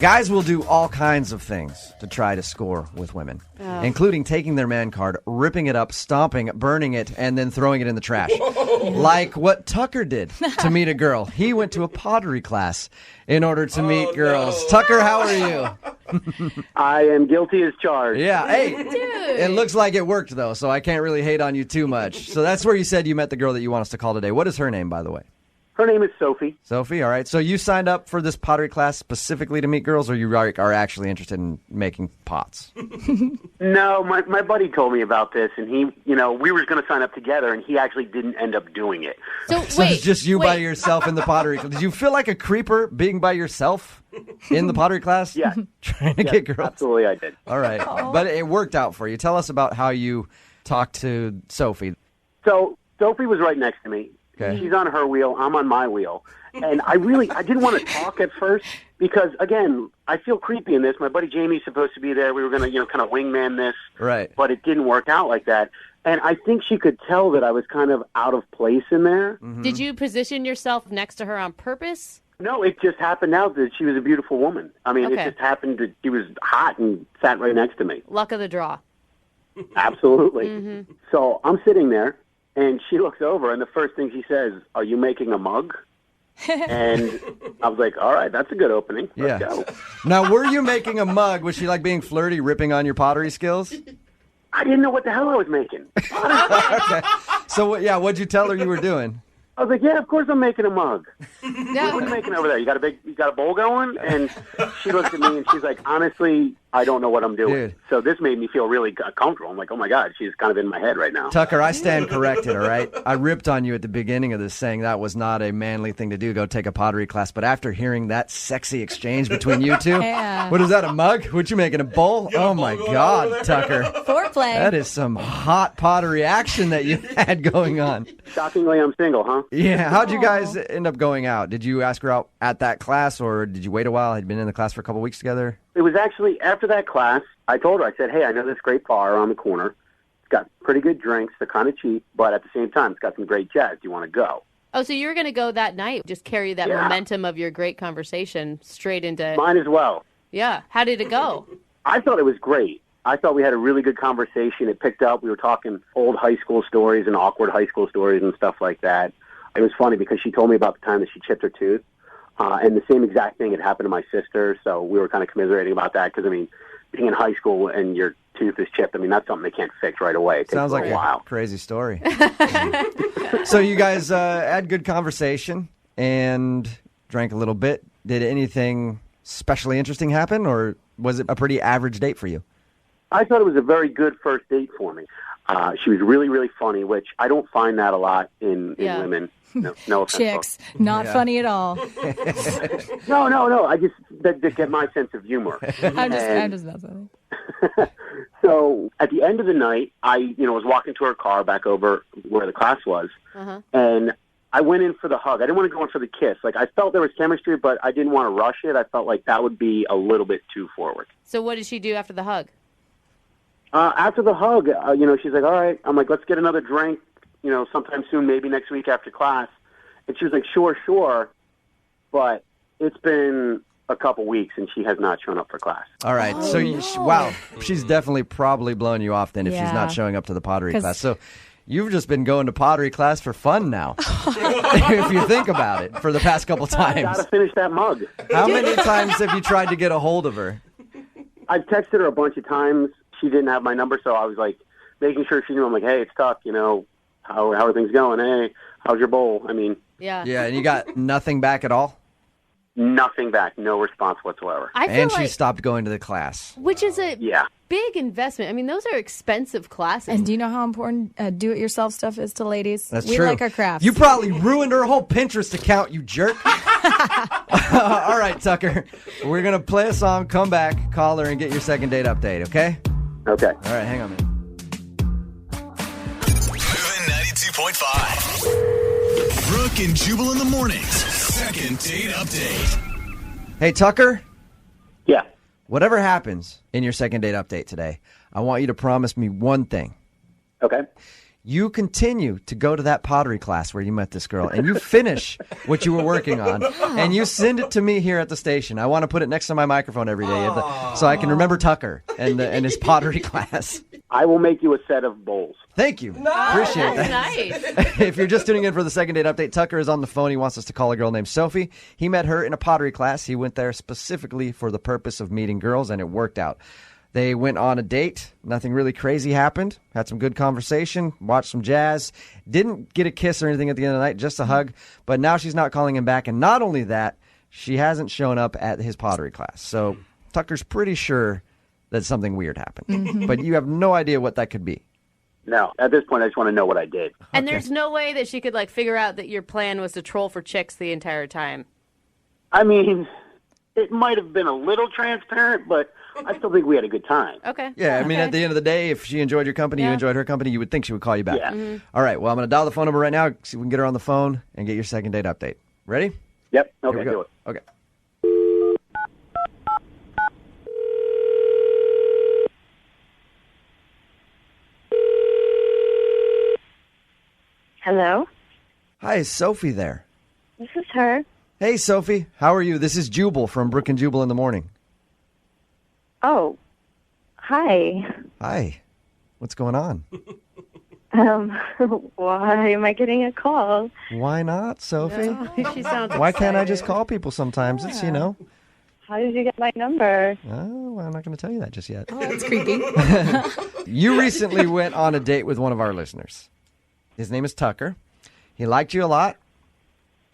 Guys will do all kinds of things to try to score with women, including taking their man card, ripping it up, stomping, burning it, and then throwing it in the trash. Like what Tucker did to meet a girl. He went to a pottery class in order to meet girls. No. Tucker, how are you? I am guilty as charged. Yeah, hey, it looks like it worked, though, so I can't really hate on you too much. So that's where you said you met the girl that you want us to call today. What is her name, by the way? Her name is Sophie. Sophie, all right. So you signed up for this pottery class specifically to meet girls, or you are actually interested in making pots? No, my buddy told me about this, and he, we were going to sign up together, and he actually didn't end up doing it. So it's just you by yourself in the pottery class. Did you feel like a creeper being by yourself in the pottery class? Yeah. Trying to get girls? Absolutely, I did. All right. But it worked out for you. Tell us about how you talked to Sophie. So Sophie was right next to me. Okay. She's on her wheel. I'm on my wheel. And I didn't want to talk at first because, again, I feel creepy in this. My buddy Jamie's supposed to be there. We were going to, kind of wingman this. Right. But it didn't work out like that. And I think she could tell that I was kind of out of place in there. Mm-hmm. Did you position yourself next to her on purpose? No, it just happened now that she was a beautiful woman. I mean, It just happened that she was hot and sat right next to me. Luck of the draw. Absolutely. Mm-hmm. So I'm sitting there. And she looks over, and the first thing she says, "Are you making a mug?" And I was like, all right, that's a good opening. Let's go. Now, were you making a mug? Was she like being flirty, ripping on your pottery skills? I didn't know what the hell I was making. Okay. So, what'd you tell her you were doing? I was like, yeah, of course I'm making a mug. What are you making over there? You got a bowl going? And she looks at me and she's like, honestly, I don't know what I'm doing. Dude. So this made me feel really comfortable. I'm like, oh my God, she's kind of in my head right now. Tucker, I stand corrected, all right? I ripped on you at the beginning of this saying that was not a manly thing to do, go take a pottery class. But after hearing that sexy exchange between you two, What is that, a mug? What you making, a bowl? Oh my God, Tucker. Foreplay. That is some hot pottery action that you had going on. Shockingly, I'm single, huh? Yeah. How'd you guys end up going out? Did you ask her out at that class, or did you wait a while? Had you been in the class for a couple weeks together? It was actually after that class, I told her, I said, hey, I know this great bar around the corner. It's got pretty good drinks. They're kind of cheap, but at the same time, it's got some great jazz. Do you want to go? Oh, so you were going to go that night, just carry that momentum of your great conversation straight into... Mine as well. Yeah. How did it go? I thought it was great. I thought we had a really good conversation. It picked up. We were talking old high school stories and awkward high school stories and stuff like that. It was funny because she told me about the time that she chipped her tooth. And the same exact thing had happened to my sister, so we were kind of commiserating about that because, being in high school and your tooth is chipped, that's something they can't fix right away. It takes Sounds like a while. Crazy story. So you guys had good conversation and drank a little bit. Did anything especially interesting happen, or was it a pretty average date for you? I thought it was a very good first date for me. She was really, really funny, which I don't find that a lot in women. No offense. Chicks, not funny at all. No. I just that get my sense of humor. I'm just not funny. So at the end of the night, I was walking to her car back over where the class was, and I went in for the hug. I didn't want to go in for the kiss. I felt there was chemistry, but I didn't want to rush it. I felt like that would be a little bit too forward. So what did she do after the hug? After the hug, she's like, all right. I'm like, let's get another drink, sometime soon, maybe next week after class. And she was like, sure. But it's been a couple weeks, and she has not shown up for class. All right. Wow. She's definitely probably blowing you off then if she's not showing up to the pottery class. So you've just been going to pottery class for fun now, if you think about it, for the past couple times. I got to finish that mug. How many times have you tried to get a hold of her? I've texted her a bunch of times. She didn't have my number, so I was making sure she knew. I'm like, hey, it's Tuck, how are things going? Hey, how's your bowl? Yeah, and you got nothing back at all? Nothing back, no response whatsoever. And she stopped going to the class. Which is a big investment. Those are expensive classes. And do you know how important do-it-yourself stuff is to ladies? That's we true. Like our crafts. You probably ruined her whole Pinterest account, you jerk. All right, Tucker. We're going to play a song, come back, call her, and get your second date update, okay? Okay. All right, hang on a minute. Moving 92.5. Brooke and Jubal in the mornings. Second date update. Hey, Tucker. Yeah. Whatever happens in your second date update today, I want you to promise me one thing. Okay. You continue to go to that pottery class where you met this girl, and you finish what you were working on, and you send it to me here at the station. I want to put it next to my microphone every day so I can remember Tucker and his pottery class. I will make you a set of bowls. Thank you. Appreciate that. Nice. If you're just tuning in for the second date update, Tucker is on the phone. He wants us to call a girl named Sophie. He met her in a pottery class. He went there specifically for the purpose of meeting girls, and it worked out. They went on a date. Nothing really crazy happened. Had some good conversation. Watched some jazz. Didn't get a kiss or anything at the end of the night, just a hug. But now she's not calling him back. And not only that, she hasn't shown up at his pottery class. So Tucker's pretty sure that something weird happened. But you have no idea what that could be. No, at this point, I just want to know what I did. And there's no way that she could figure out that your plan was to troll for chicks the entire time. I mean, it might have been a little transparent, but I still think we had a good time. Okay. Yeah, I mean, at the end of the day, if she enjoyed your company, you enjoyed her company, you would think she would call you back. Yeah. All right, well, I'm going to dial the phone number right now, see if we can get her on the phone and get your second date update. Ready? Yep. Here Okay, we go. do it. Okay. Hello, Hi, is Sophie there? this is her. Hey, Sophie. How are you? This is Jubal from Brooke and Jubal in the morning. Oh, hi. Hi. What's going on? Why am I getting a call? Why not, Sophie? She sounds Why can't I just excited. call people sometimes? It's, How did you get my number? oh, well, I'm not going to tell you that just yet. Oh, that's creepy. You recently went on a date with one of our listeners. His name is Tucker. He liked you a lot,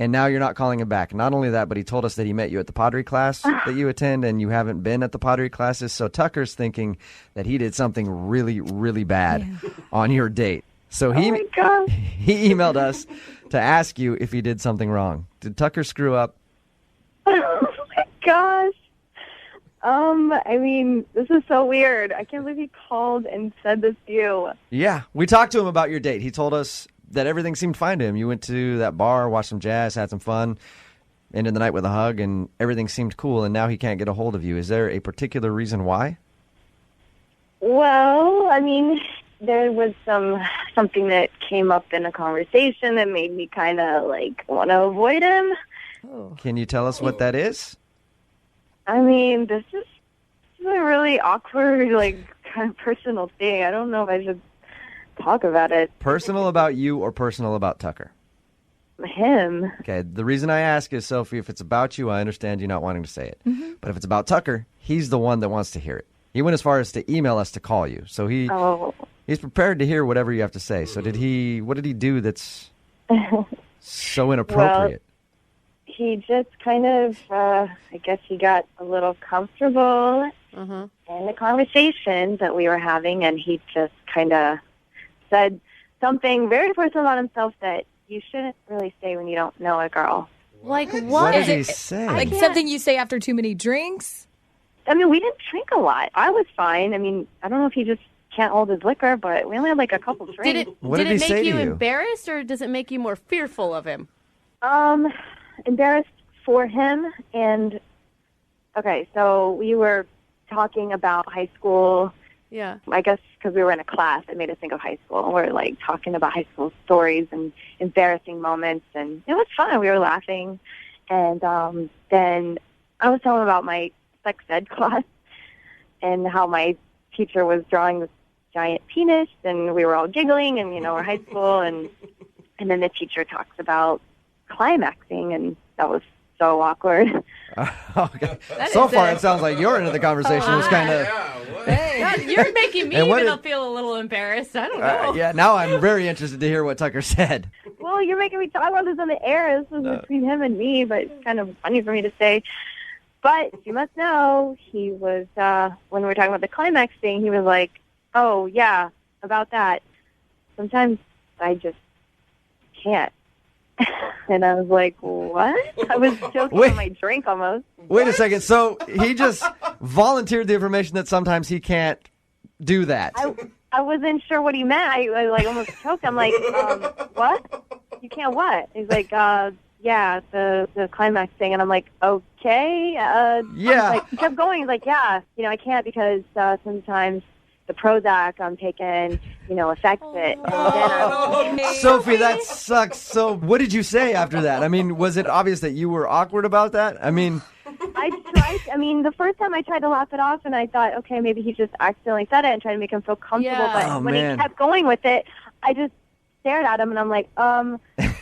and now you're not calling him back. Not only that, but he told us that he met you at the pottery class that you attend, and you haven't been at the pottery classes. So Tucker's thinking that he did something really, really bad on your date. So Oh my gosh. he emailed us to ask you if he did something wrong. Did Tucker screw up? Oh my gosh. I mean, this is so weird. I can't believe he called and said this to you. Yeah, we talked to him about your date. He told us that everything seemed fine to him. You went to that bar, watched some jazz, had some fun, ended the night with a hug, and everything seemed cool, and now he can't get a hold of you. Is there a particular reason why? Well, I mean, there was something that came up in a conversation that made me kind of want to avoid him. Can you tell us what that is? I mean, this is a really awkward, kind of personal thing. I don't know if I should talk about it. Personal about you or personal about Tucker? Him. Okay, the reason I ask is, Sophie, if it's about you, I understand you not wanting to say it. But if it's about Tucker, he's the one that wants to hear it. He went as far as to email us to call you. So he's prepared to hear whatever you have to say. So what did he do that's so inappropriate? He just kind of, I guess he got a little comfortable in the conversation that we were having, and he just kind of said something very personal about himself that you shouldn't really say when you don't know a girl. Like what? What did he say? Like something you say after too many drinks? I mean, we didn't drink a lot. I was fine. I mean, I don't know if he just can't hold his liquor, but we only had a couple drinks. What did did he it say make to you you? embarrassed, or does it make you more fearful of him? Embarrassed for him. And, okay, so we were talking about high school. Yeah. I guess because we were in a class, it made us think of high school. And we're talking about high school stories and embarrassing moments, and it was fun. We were laughing, and then I was telling him about my sex ed class and how my teacher was drawing this giant penis, and we were all giggling, and we're high school, and then the teacher talks about climaxing, and that was so awkward. Okay. So far, it sounds like your end of the conversation was kind of... God, you're making me And what even did- feel a little embarrassed. I don't know. yeah, now I'm very interested to hear what Tucker said. Well, you're making me talk about this on the air. This was between him and me, but it's kind of funny for me to say. But you must know, he was, when we were talking about the climax thing, he was like, oh, yeah, about that. Sometimes I just can't. And I was like, what? I was joking Wait. on my drink almost. Wait a second. So he just volunteered the information that sometimes he can't do that. I wasn't sure what he meant. I almost choked. I'm like, what? You can't what? He's like, yeah, the climax thing. And I'm like, okay. Yeah. He kept going. He's like, yeah, I can't because sometimes the Prozac. I'm taking, Effexit. And then I'm Sophie, that sucks. So what did you say after that? I mean, was it obvious that you were awkward about that? I mean... the first time I tried to laugh it off, and I thought, okay, maybe he just accidentally said it and tried to make him feel comfortable. Yeah. But when he kept going with it, I just stared at him, and I'm like, I'm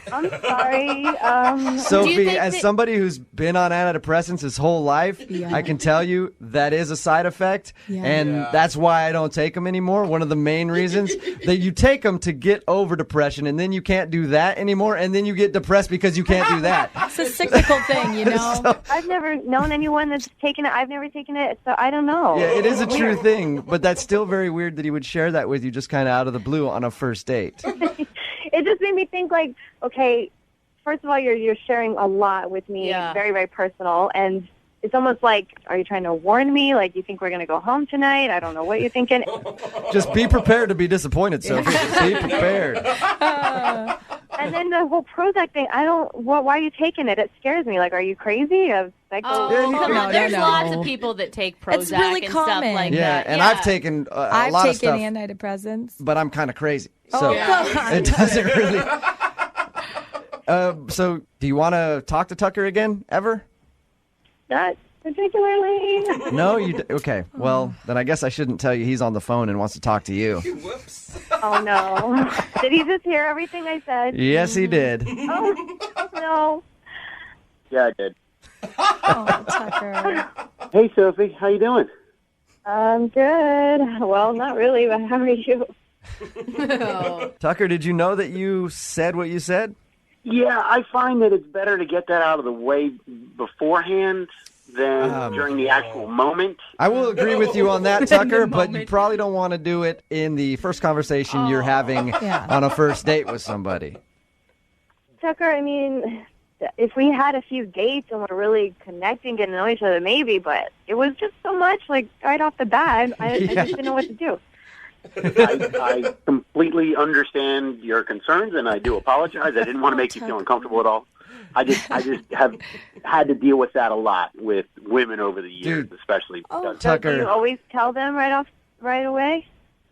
sorry. Sophie, as somebody who's been on antidepressants his whole life, I can tell you that is a side effect, and that's why I don't take them anymore. One of the main reasons that you take them to get over depression, and then you can't do that anymore, and then you get depressed because you can't do that. It's a cyclical thing, So, I've never known anyone that's taken it. I've never taken it, so I don't know. yeah, it is a true thing, but that's still very weird that he would share that with you just kind of out of the blue on a first date. It just made me think, like, okay, first of all, you're sharing a lot with me, very, very personal, and it's almost like, are you trying to warn me? Like, you think we're going to go home tonight? I don't know what you're thinking. Just be prepared to be disappointed, Sophie. Just be prepared. And then the whole Prozac thing, why are you taking it? It scares me. Like, are you crazy? There's lots of people that take Prozac It's really and stuff like that. Yeah, and I've taken a lot of stuff. I've taken antidepressants. But I'm kind of crazy. So God. it doesn't really... So do you want to talk to Tucker again, ever? Not particularly. No? Okay. Well, then I guess I shouldn't tell you he's on the phone and wants to talk to you. Whoops. Oh, no. Did he just hear everything I said? Yes, he did. Oh, no. Yeah, I did. Oh, Tucker. Hey, Sophie, how you doing? I'm good. Well, not really, but how are you? Tucker, did you know that you said what you said? Yeah, I find that it's better to get that out of the way beforehand than during the actual moment. I will agree with you on that, Tucker, but you probably don't want to do it in the first conversation you're having on a first date with somebody. Tucker, I mean, if we had a few dates and we're really connecting, getting to know each other, maybe, but it was just so much, like, right off the bat, I just didn't know what to do. I completely understand your concerns, and I do apologize. I didn't want to make you feel uncomfortable at all. I just have had to deal with that a lot with women over the years, especially. Oh, Tucker. do you always tell them right away?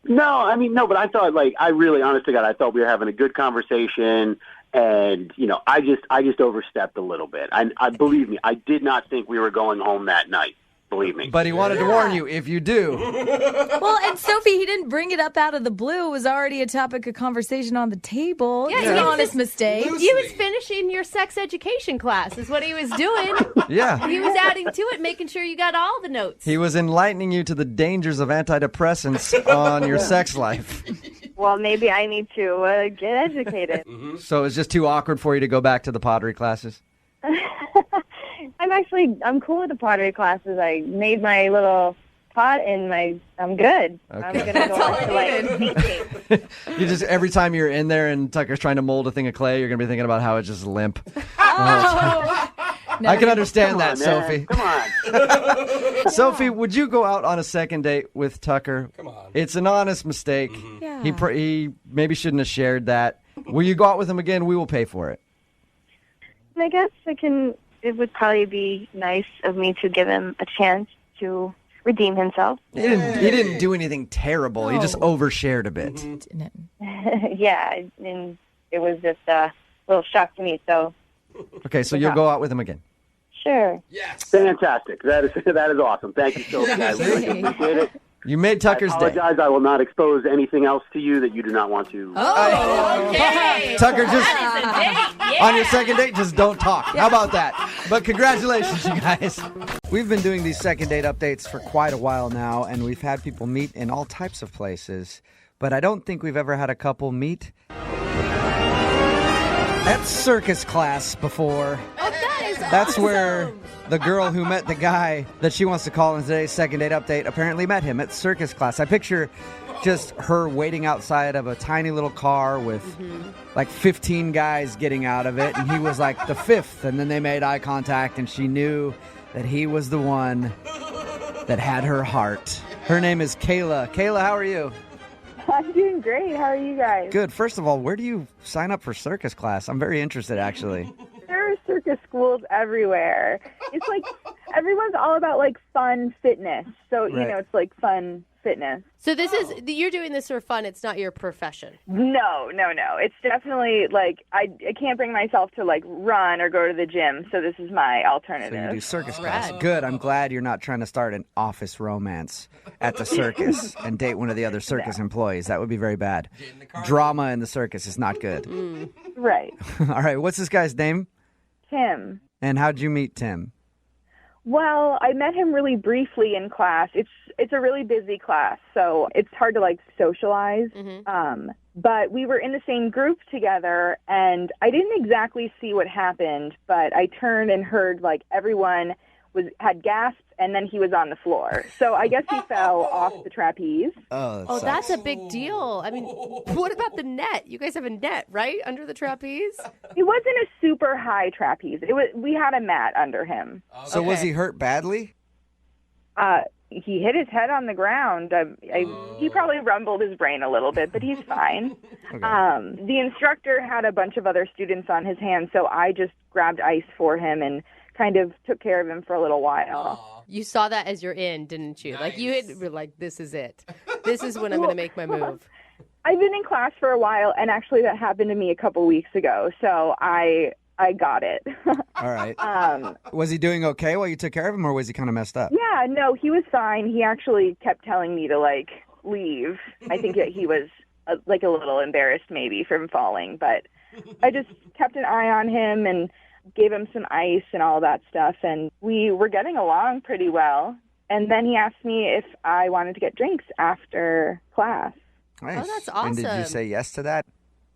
No, but I thought, like, I really, honest to God, I thought we were having a good conversation, and, I just overstepped a little bit. I believe me, I did not think we were going home that night. Believe me. But he wanted to warn you if you do. Well, and Sophie, he didn't bring it up out of the blue. It was already a topic of conversation on the table. Yeah, it's an honest mistake. He was finishing your sex education class is what he was doing. Yeah. He was adding to it, making sure you got all the notes. He was enlightening you to the dangers of antidepressants on your sex life. Well, maybe I need to get educated. So it's just too awkward for you to go back to the pottery classes? I'm cool with the pottery classes. I made my little pot and I'm good. Okay. I'm going to go on to painting. You just, every time you're in there and Tucker's trying to mold a thing of clay, you're going to be thinking about how it's just limp. I can understand that, Sophie. Come on. Sophie, would you go out on a second date with Tucker? Come on. It's an honest mistake. Yeah. He maybe shouldn't have shared that. Will you go out with him again? We will pay for it. I guess it would probably be nice of me to give him a chance to redeem himself. He didn't do anything terrible. He just overshared a bit. Yeah, and it was just a little shock to me, so. Okay, so you'll go out with him again? Sure. Yes. Fantastic. That is awesome. Thank you, Sophie. I really appreciate it. You made Tucker's I day. apologize. I will not expose anything else to you that you do not want to. Oh, okay. Tucker, just That is a date. Yeah. on your second date, just don't talk. How about that? But congratulations, you guys. We've been doing these second date updates for quite a while now, and we've had people meet in all types of places. But I don't think we've ever had a couple meet at circus class before. Oh, that is That's awesome. where the girl who met the guy that she wants to call in today's second date update apparently met him at circus class. I picture just her waiting outside of a tiny little car with like 15 guys getting out of it, and he was like the fifth, and then they made eye contact, and she knew that he was the one that had her heart. Her name is Kayla. Kayla, how are you? I'm doing great. How are you guys? Good. First of all, where do you sign up for circus class? I'm very interested, actually. There are circus schools everywhere. It's like everyone's all about like fun fitness. So, Right. it's like fun fitness. So you're doing this for fun. It's not your profession. No. It's definitely like I can't bring myself to like run or go to the gym, so this is my So alternative. you do circus Oh, class. rad. Good. I'm glad you're not trying to start an office romance at the circus and date one of the other circus employees. That would be very bad. Drama in the circus is not good. Right. All right. What's this guy's name? Tim. And how'd you meet Tim? Well, I met him really briefly in class. It's a really busy class, so it's hard to like socialize. But we were in the same group together, and I didn't exactly see what happened, but I turned and heard like everyone had gasps, and then he was on the floor. So I guess he fell off the trapeze. Oh, That's a big deal. I mean, what about the net? You guys have a net, right, under the trapeze? It wasn't a super high trapeze. We had a mat under him. So was he hurt badly? He hit his head on the ground. He probably rumbled his brain a little bit, but he's fine. The instructor had a bunch of other students on his hands, so I just grabbed ice for him and kind of took care of him for a little while. You saw that as you're in, didn't you? Nice. Like you were like, this is it. This is when I'm going to make my move. I've been in class for a while, and actually that happened to me a couple weeks ago, so I got it. All right. Was he doing okay while you took care of him, or was he kind of messed up? Yeah, no, he was fine. He actually kept telling me to, like, leave. I think that he was, a little embarrassed maybe from falling, but I just kept an eye on him and gave him some ice and all that stuff, and we were getting along pretty well. And then he asked me if I wanted to get drinks after class. Nice. Oh, that's awesome. And did you say yes to that?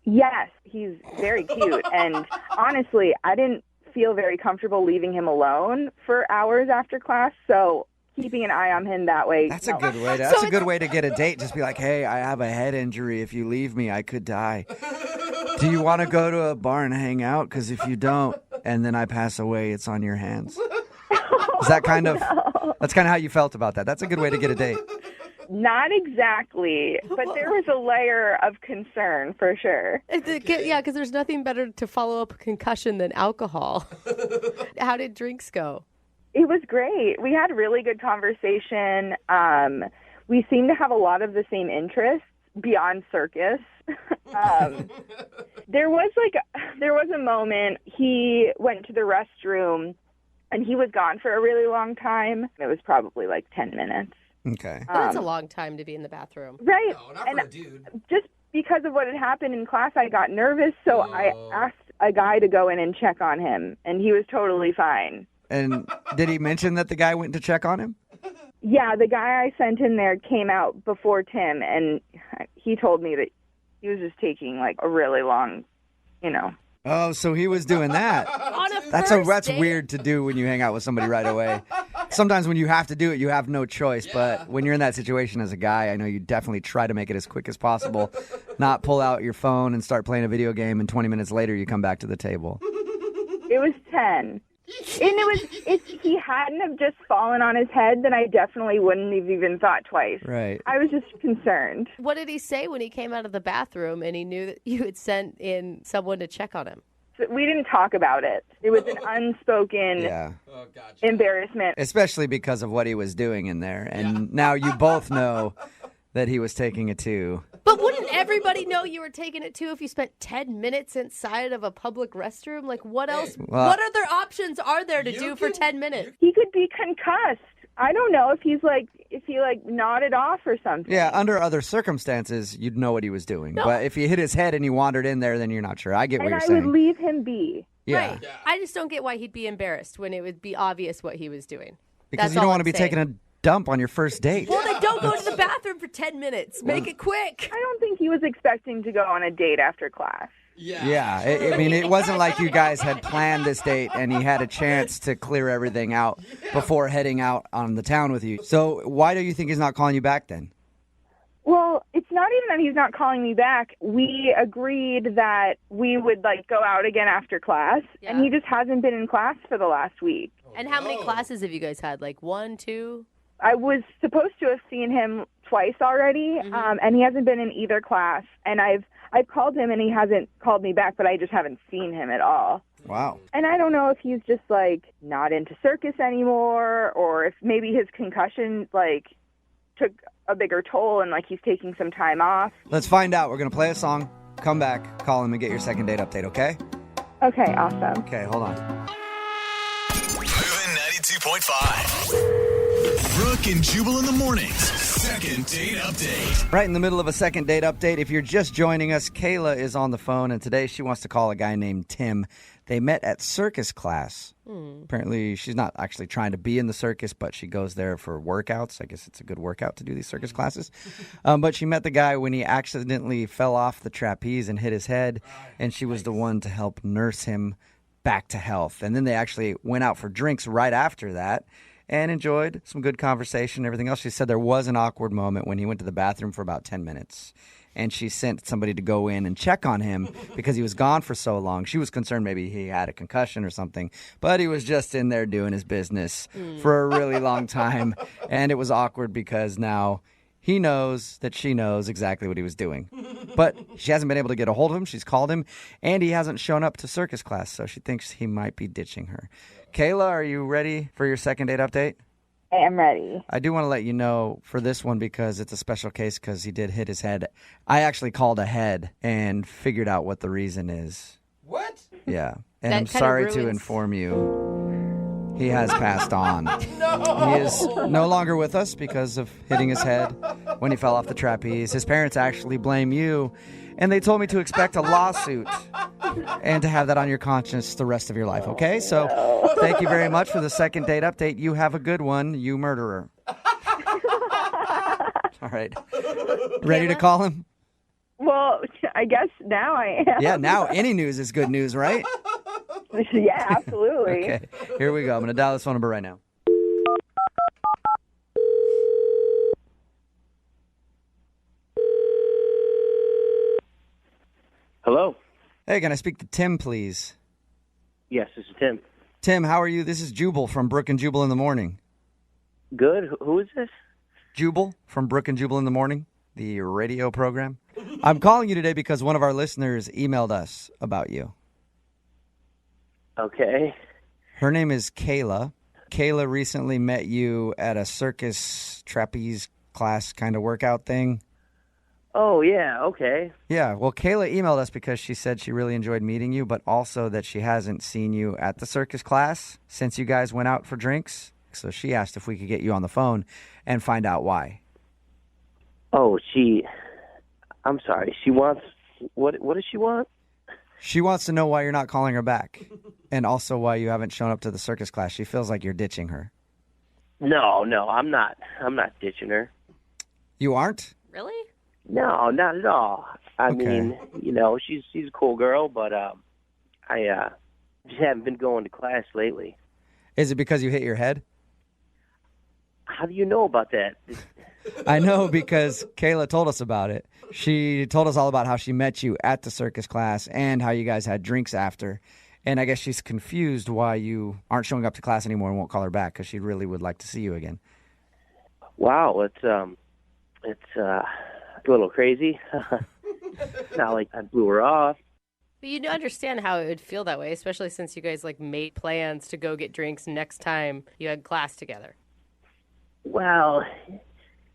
Yes, he's very cute. And honestly, I didn't feel very comfortable leaving him alone for hours after class, so keeping an eye on him that way. That's a good way. That's a good way to get a date. Just be like, hey, I have a head injury. If you leave me, I could die. Do you want to go to a bar and hang out? Because if you don't, and then I pass away, it's on your hands. Is that kind of? That's kind of how you felt about that. That's a good way to get a date. Not exactly, but there was a layer of concern for sure. Yeah, because there's nothing better to follow up a concussion than alcohol. How did drinks go? It was great. We had really good conversation. We seemed to have a lot of the same interests beyond circus. There was a moment he went to the restroom and he was gone for a really long time. It was probably like 10 minutes. Okay. That's a long time to be in the bathroom. Right. No, not for a dude. Just because of what had happened in class, I got nervous, so I asked a guy to go in and check on him, and he was totally fine. And did he mention that the guy went to check on him? Yeah, the guy I sent in there came out before Tim, and he told me that he was just taking like a really long, Oh, so he was doing that. On a That's first date? weird to do when you hang out with somebody right away. Sometimes when you have to do it, you have no choice. But when you're in that situation as a guy, I know you definitely try to make it as quick as possible. Not pull out your phone and start playing a video game, and 20 minutes later you come back to the table. It was 10. And if he hadn't have just fallen on his head, then I definitely wouldn't have even thought twice. Right. I was just concerned. What did he say when he came out of the bathroom and he knew that you had sent in someone to check on him? We didn't talk about it. It was an unspoken embarrassment. Especially because of what he was doing in there. And now you both know that he was taking it too. But wouldn't everybody know you were taking it too if you spent 10 minutes inside of a public restroom? Like, what else? What other options are there to do for 10 minutes? He could be concussed. I don't know if he nodded off or something. Yeah, under other circumstances, you'd know what he was doing. No. But if he hit his head and he wandered in there, then you're not sure. I get what you're saying. And I would leave him be. Yeah. Right. I just don't get why he'd be embarrassed when it would be obvious what he was doing. Because you don't want to be taking a dump on your first date. Well, then don't go to the bathroom for 10 minutes. Make it quick. I don't think he was expecting to go on a date after class. Yeah. I mean, it wasn't like you guys had planned this date and he had a chance to clear everything out before heading out on the town with you. So why do you think he's not calling you back then? Well, it's not even that he's not calling me back. We agreed that we would go out again after class, and he just hasn't been in class for the last week. And how many classes have you guys had? Like 1, 2? I was supposed to have seen him twice already, and he hasn't been in either class. And I've called him, and he hasn't called me back, but I just haven't seen him at all. Wow. And I don't know if he's just, not into circus anymore, or if maybe his concussion, took a bigger toll and like he's taking some time off. Let's find out. We're going to play a song, come back, call him, and get your second date update, okay? Okay, awesome. Okay, hold on. Moving 92.5. Brooke and Jubal in the mornings. Second date update. Right in the middle of a second date update. If you're just joining us, Kayla is on the phone, and today she wants to call a guy named Tim. They met at circus class. Apparently, she's not actually trying to be in the circus, but she goes there for workouts. I guess it's a good workout to do these circus classes. But she met the guy when he accidentally fell off the trapeze and hit his head, and she was the one to help nurse him back to health. And then they actually went out for drinks right after that and enjoyed some good conversation and everything else. She said there was an awkward moment when he went to the bathroom for about 10 minutes. And she sent somebody to go in and check on him because he was gone for so long. She was concerned maybe he had a concussion or something, but he was just in there doing his business for a really long time. And it was awkward because now he knows that she knows exactly what he was doing. But she hasn't been able to get a hold of him. She's called him, and he hasn't shown up to circus class, so she thinks he might be ditching her. Kayla, are you ready for your second date update? I am ready. I do want to let you know for this one because it's a special case because he did hit his head. I actually called ahead and figured out what the reason is. What? Yeah. And That I'm kinda sorry to ruins- inform you. He has passed on. No. He is no longer with us because of hitting his head when he fell off the trapeze. His parents actually blame you, and they told me to expect a lawsuit and to have that on your conscience the rest of your life, okay? So thank you very much for the second date update. You have a good one, you murderer. All right. Ready to call him? Well, I guess now I am. Yeah, now any news is good news, right? Yeah, absolutely. Okay, here we go. I'm going to dial this phone number right now. Hello. Hey, can I speak to Tim, please? Yes, this is Tim. Tim, how are you? This is Jubal from Brooke and Jubal in the Morning. Good. Who is this? Jubal from Brooke and Jubal in the Morning, the radio program. I'm calling you today because one of our listeners emailed us about you. Okay. Her name is Kayla. Kayla recently met you at a circus trapeze class kind of workout thing. Oh, yeah. Okay. Yeah, well, Kayla emailed us because she said she really enjoyed meeting you, but also that she hasn't seen you at the circus class since you guys went out for drinks. So she asked if we could get you on the phone and find out why. Oh, I'm sorry. She wants... What does she want? She wants to know why you're not calling her back and also why you haven't shown up to the circus class. She feels like you're ditching her. No, I'm not ditching her. You aren't? Really? No, not at all. I Okay. mean, she's a cool girl, but I just haven't been going to class lately. Is it because you hit your head? How do you know about that? I know because Kayla told us about it. She told us all about how she met you at the circus class and how you guys had drinks after. And I guess she's confused why you aren't showing up to class anymore and won't call her back because she really would like to see you again. Wow, it's a little crazy. Not like I blew her off. But you understand how it would feel that way, especially since you guys made plans to go get drinks next time you had class together. Well,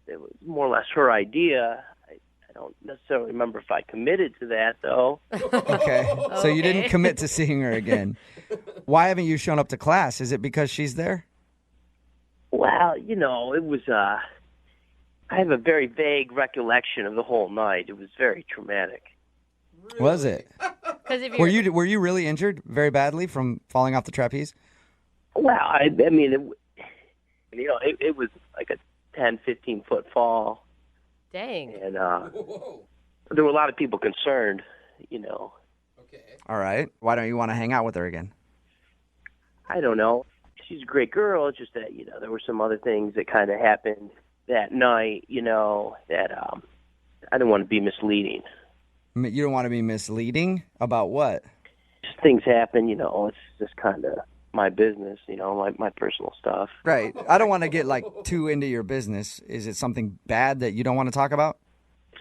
it was more or less her idea. I don't necessarily remember if I committed to that, though. Okay. So you didn't commit to seeing her again. Why haven't you shown up to class? Is it because she's there? Well, it was, I have a very vague recollection of the whole night. It was very traumatic. Really? Was it? If were you really injured very badly from falling off the trapeze? Well, I mean, it was like a 10, 15-foot fall. Dang. And there were a lot of people concerned, Okay. All right. Why don't you want to hang out with her again? I don't know. She's a great girl. It's just that, there were some other things that kind of happened that night, that I didn't want to be misleading. You don't want to be misleading? About what? Just things happen, it's just kind of my business, my personal stuff. Right. I don't want to get too into your business. Is it something bad that you don't want to talk about?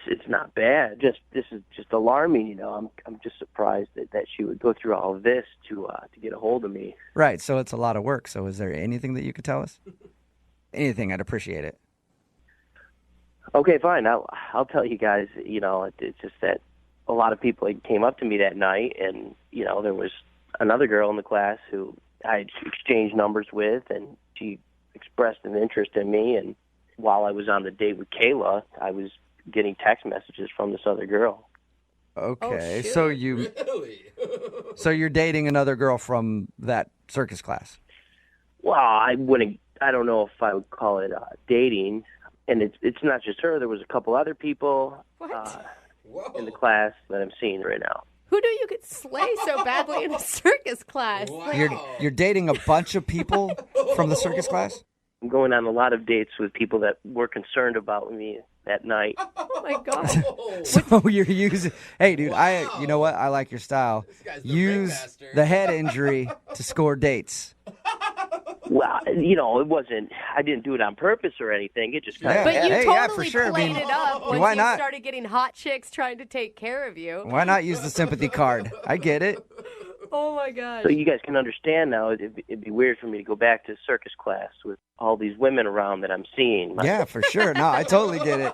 It's not bad. This is just alarming. I'm just surprised that she would go through all of this to get a hold of me. Right. So it's a lot of work. So is there anything that you could tell us? Anything. I'd appreciate it. Okay, fine. I'll tell you guys. It's just that a lot of people came up to me that night, and there was another girl in the class who I exchanged numbers with, and she expressed an interest in me. And while I was on the date with Kayla, I was getting text messages from this other girl. Okay, Oh, so you're dating another girl from that circus class. Well, I don't know if I would call it dating. And it's not just her. There was a couple other people in the class that I'm seeing right now. Who knew you could slay so badly in a circus class? Wow. You're dating a bunch of people from the circus class? I'm going on a lot of dates with people that were concerned about me that night. Oh my God. So you're using... Hey, dude, you know what? I like your style. guy's the Use ringmaster. the head injury to score dates. Well, it wasn't. I didn't do it on purpose or anything. It just kind of. But you Hey, totally yeah, for sure. I played mean, it up once why you not? started getting hot chicks trying to take care of you. Why not use the sympathy card? I get it. Oh my gosh. So you guys can understand now. It'd be weird for me to go back to circus class with all these women around that I'm seeing. Yeah, for sure. No, I totally get it.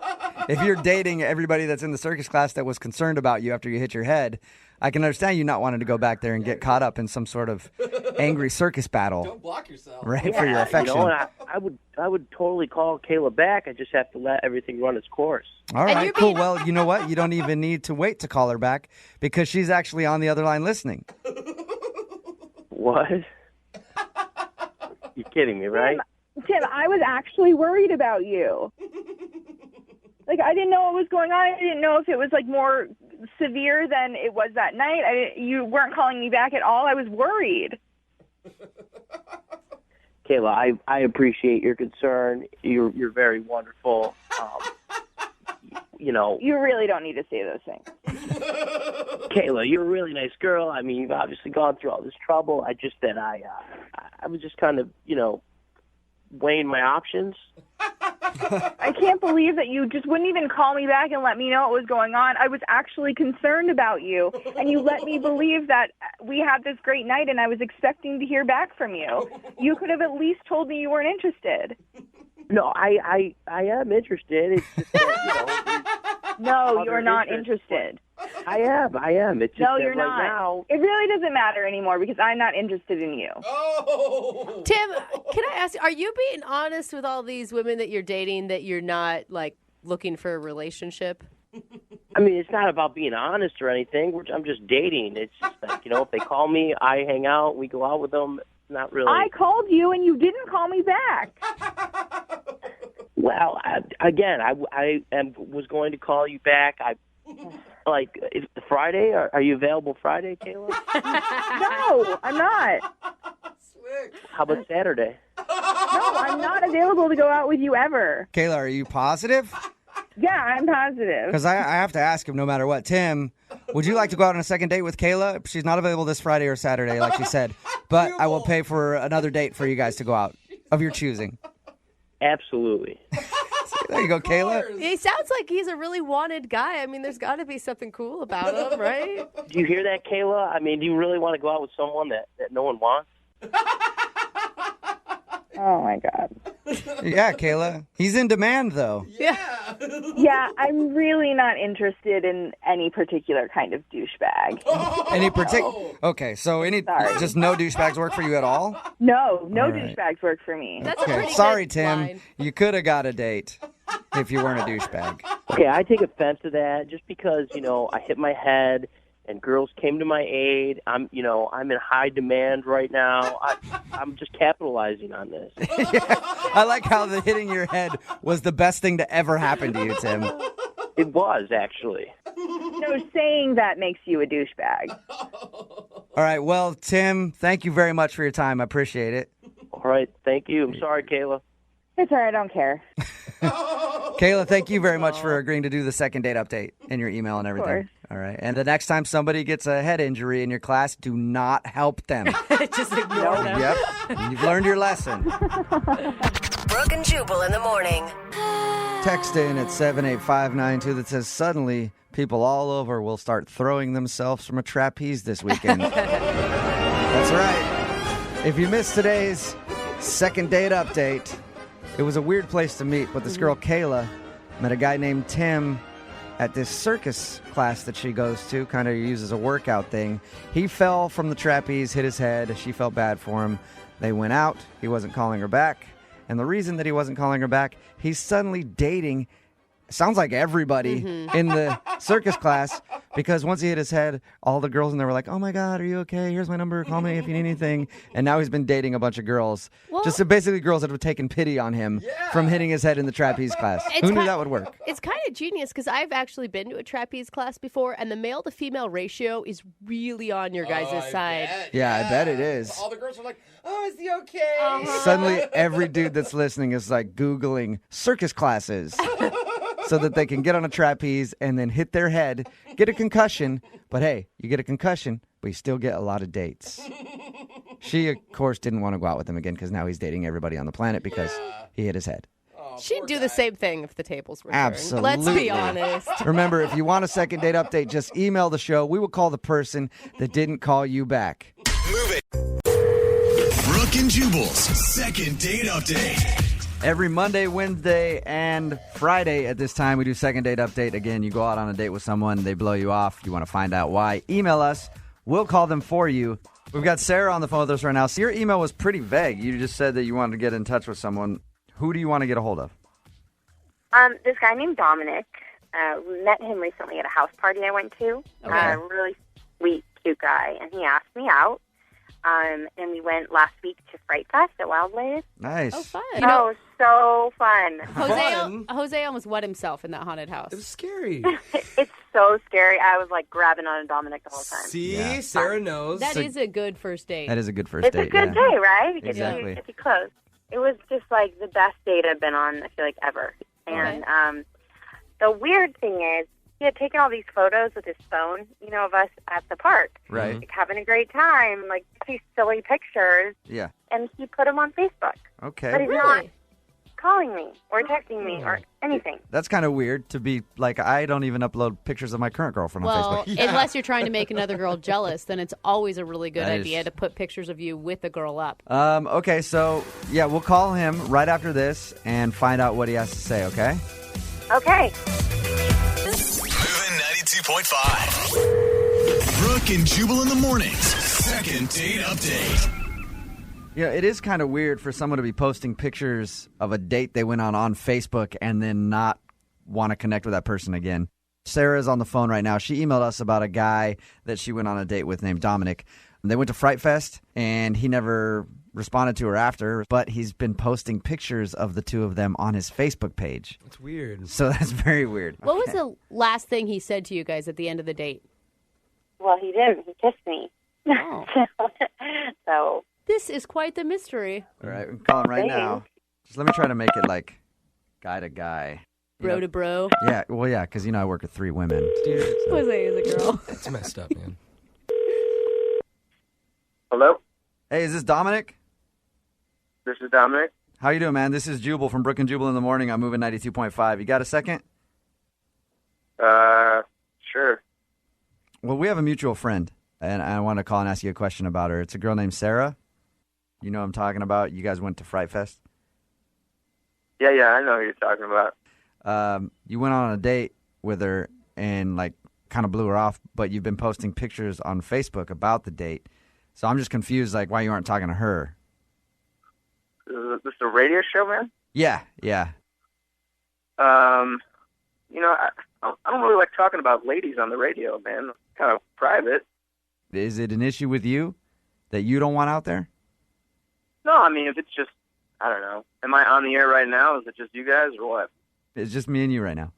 If you're dating everybody that's in the circus class that was concerned about you after you hit your head, I can understand you not wanting to go back there and get caught up in some sort of angry circus battle. Don't block yourself. Right, for your affection. And I would totally call Kayla back. I just have to let everything run its course. All And right, you're cool. being- Well, you know what? You don't even need to wait to call her back because she's actually on the other line listening. What? You're kidding me, right? Tim, I was actually worried about you. Like, I didn't know what was going on. I didn't know if it was, more severe than it was that night. You weren't calling me back at all. I was worried. Kayla, I appreciate your concern. You're very wonderful. You really don't need to say those things. Kayla, you're a really nice girl. I mean, you've obviously gone through all this trouble. I was just kind of, weighing my options. I can't believe that you just wouldn't even call me back and let me know what was going on. I was actually concerned about you, and you let me believe that we had this great night, and I was expecting to hear back from you. You could have at least told me you weren't interested. No, I am interested. It's just that, No, other you're not interests. interested. I am. It's just No, that you're right not. now. It really doesn't matter anymore because I'm not interested in you. Oh. Tim, can I ask, are you being honest with all these women that you're dating that you're not, looking for a relationship? I mean, it's not about being honest or anything. I'm just dating. It's just like, if they call me, I hang out, we go out with them. Not really. I called you and you didn't call me back. Well, I was going to call you back. Is Friday? Are you available Friday, Kayla? No, I'm not. How about Saturday? No, I'm not available to go out with you ever. Kayla, are you positive? Yeah, I'm positive. Because I have to ask him no matter what. Tim, would you like to go out on a second date with Kayla? She's not available this Friday or Saturday, like she said. But I will pay for another date for you guys to go out of your choosing. Absolutely. There you go, Kayla. He sounds like he's a really wanted guy. I mean, there's got to be something cool about him, right? Do you hear that, Kayla? I mean, do you really want to go out with someone that no one wants? Oh, my God. Yeah, Kayla. He's in demand, though. Yeah, I'm really not interested in any particular kind of douchebag. Any particular? Okay, so Sorry. just no douchebags work for you at all? No All right. douchebags work for me. That's a Okay, pretty sorry, good Tim. line. You could have got a date if you weren't a douchebag. Okay, I take offense to that just because, I hit my head and girls came to my aid. I'm in high demand right now. I'm just capitalizing on this. I like how the hitting your head was the best thing to ever happen to you, Tim. It was, actually. No, saying that makes you a douchebag. All right, well, Tim, thank you very much for your time. I appreciate it. All right, thank you. I'm sorry, Kayla. It's all right, I don't care. Kayla, thank you very much for agreeing to do the second date update in your email and everything. course. All right. And the next time somebody gets a head injury in your class, do not help them. Just ignore them. Yep. You've learned your lesson. Brooke and Jubal in the morning. Text in at 78592 that says, suddenly people all over will start throwing themselves from a trapeze this weekend. That's right. If you missed today's second date update, it was a weird place to meet, but this girl, Kayla, met a guy named Tim at this circus class that she goes to, kind of uses a workout thing. He fell from the trapeze, hit his head. She felt bad for him. They went out. He wasn't calling her back. And the reason that he wasn't calling her back, he's suddenly dating, sounds like everybody in the circus class, because once he hit his head, all the girls in there were like, oh my God, are you okay? Here's my number. Call me if you need anything. And now he's been dating a bunch of girls. Well, just basically girls that have taken pity on him from hitting his head in the trapeze class. Who knew that would work? It's kind of genius because I've actually been to a trapeze class before, and the male to female ratio is really on your guys' side. Yeah, I bet it is. All the girls are like, oh, is he okay? Suddenly, every dude that's listening is like Googling circus classes so that they can get on a trapeze and then hit their head, get a concussion. But hey, you get a concussion, but you still get a lot of dates. She, of course, didn't want to go out with him again because now he's dating everybody on the planet because he hit his head. She'd do the same thing if the tables were turned. Absolutely. Let's be honest. Remember, if you want a second date update, just email the show. We will call the person that didn't call you back. Move it. Brooke and Jubal's second date update. Every Monday, Wednesday, and Friday at this time, we do second date update. Again, you go out on a date with someone, they blow you off. You want to find out why. Email us. We'll call them for you. We've got Sarah on the phone with us right now. So your email was pretty vague. You just said that you wanted to get in touch with someone. Who do you want to get a hold of? This guy named Dominic. Met him recently at a house party I went to. Okay. Really sweet, cute guy. And he asked me out. And we went last week to Fright Fest at Wildest. Nice. Oh, fun. So fun. Jose almost wet himself in that haunted house. It was scary. It's so scary. I was like grabbing on Dominic the whole time. See, Sarah knows. That is a good first date. That is a good first It's date. a good day, right? It gets Exactly. you close. It was just like the best date I've been on, I feel like, ever. And the weird thing is, he had taken all these photos with his phone, of us at the park. Right. Like, having a great time, like these silly pictures. Yeah. And he put them on Facebook. Okay. But he's not calling me or texting me or anything. That's kind of weird to be like, I don't even upload pictures of my current girlfriend on Facebook. Unless you're trying to make another girl jealous, then it's always a really good That is- idea to put pictures of you with a girl up. Okay, so, yeah, we'll call him right after this and find out what he has to say, okay? Okay. Moving 92.5. Brooke and Jubal in the mornings. Second date update. Yeah, it is kind of weird for someone to be posting pictures of a date they went on Facebook and then not want to connect with that person again. Sarah's on the phone right now. She emailed us about a guy that she went on a date with named Dominic. They went to Fright Fest, and he never responded to her after, but he's been posting pictures of the two of them on his Facebook page. That's weird. So that's very weird. What was the last thing he said to you guys at the end of the date? Well, he didn't. He kissed me. Oh. So. This is quite the mystery. All right, we can call him right now. Just let me try to make it like guy to guy. Bro to bro. Yeah, well, yeah, because, I work with 3 women. Dude, Jose is a girl. it's messed up, man. Hello? Hey, is this Dominic? This is Dominic. How you doing, man? This is Jubal from Brooke and Jubal in the morning. I'm moving 92.5. You got a second? Sure. Well, we have a mutual friend, and I want to call and ask you a question about her. It's a girl named Sarah. You know what I'm talking about? You guys went to Fright Fest? Yeah, I know who you're talking about. You went on a date with her and, kind of blew her off, but you've been posting pictures on Facebook about the date. So I'm just confused, why you aren't talking to her. Is this a radio show, man? Yeah. I don't really like talking about ladies on the radio, man. It's kind of private. Is it an issue with you that you don't want out there? No, I mean, if it's just, I don't know. Am I on the air right now? Is it just you guys or what? It's just me and you right now.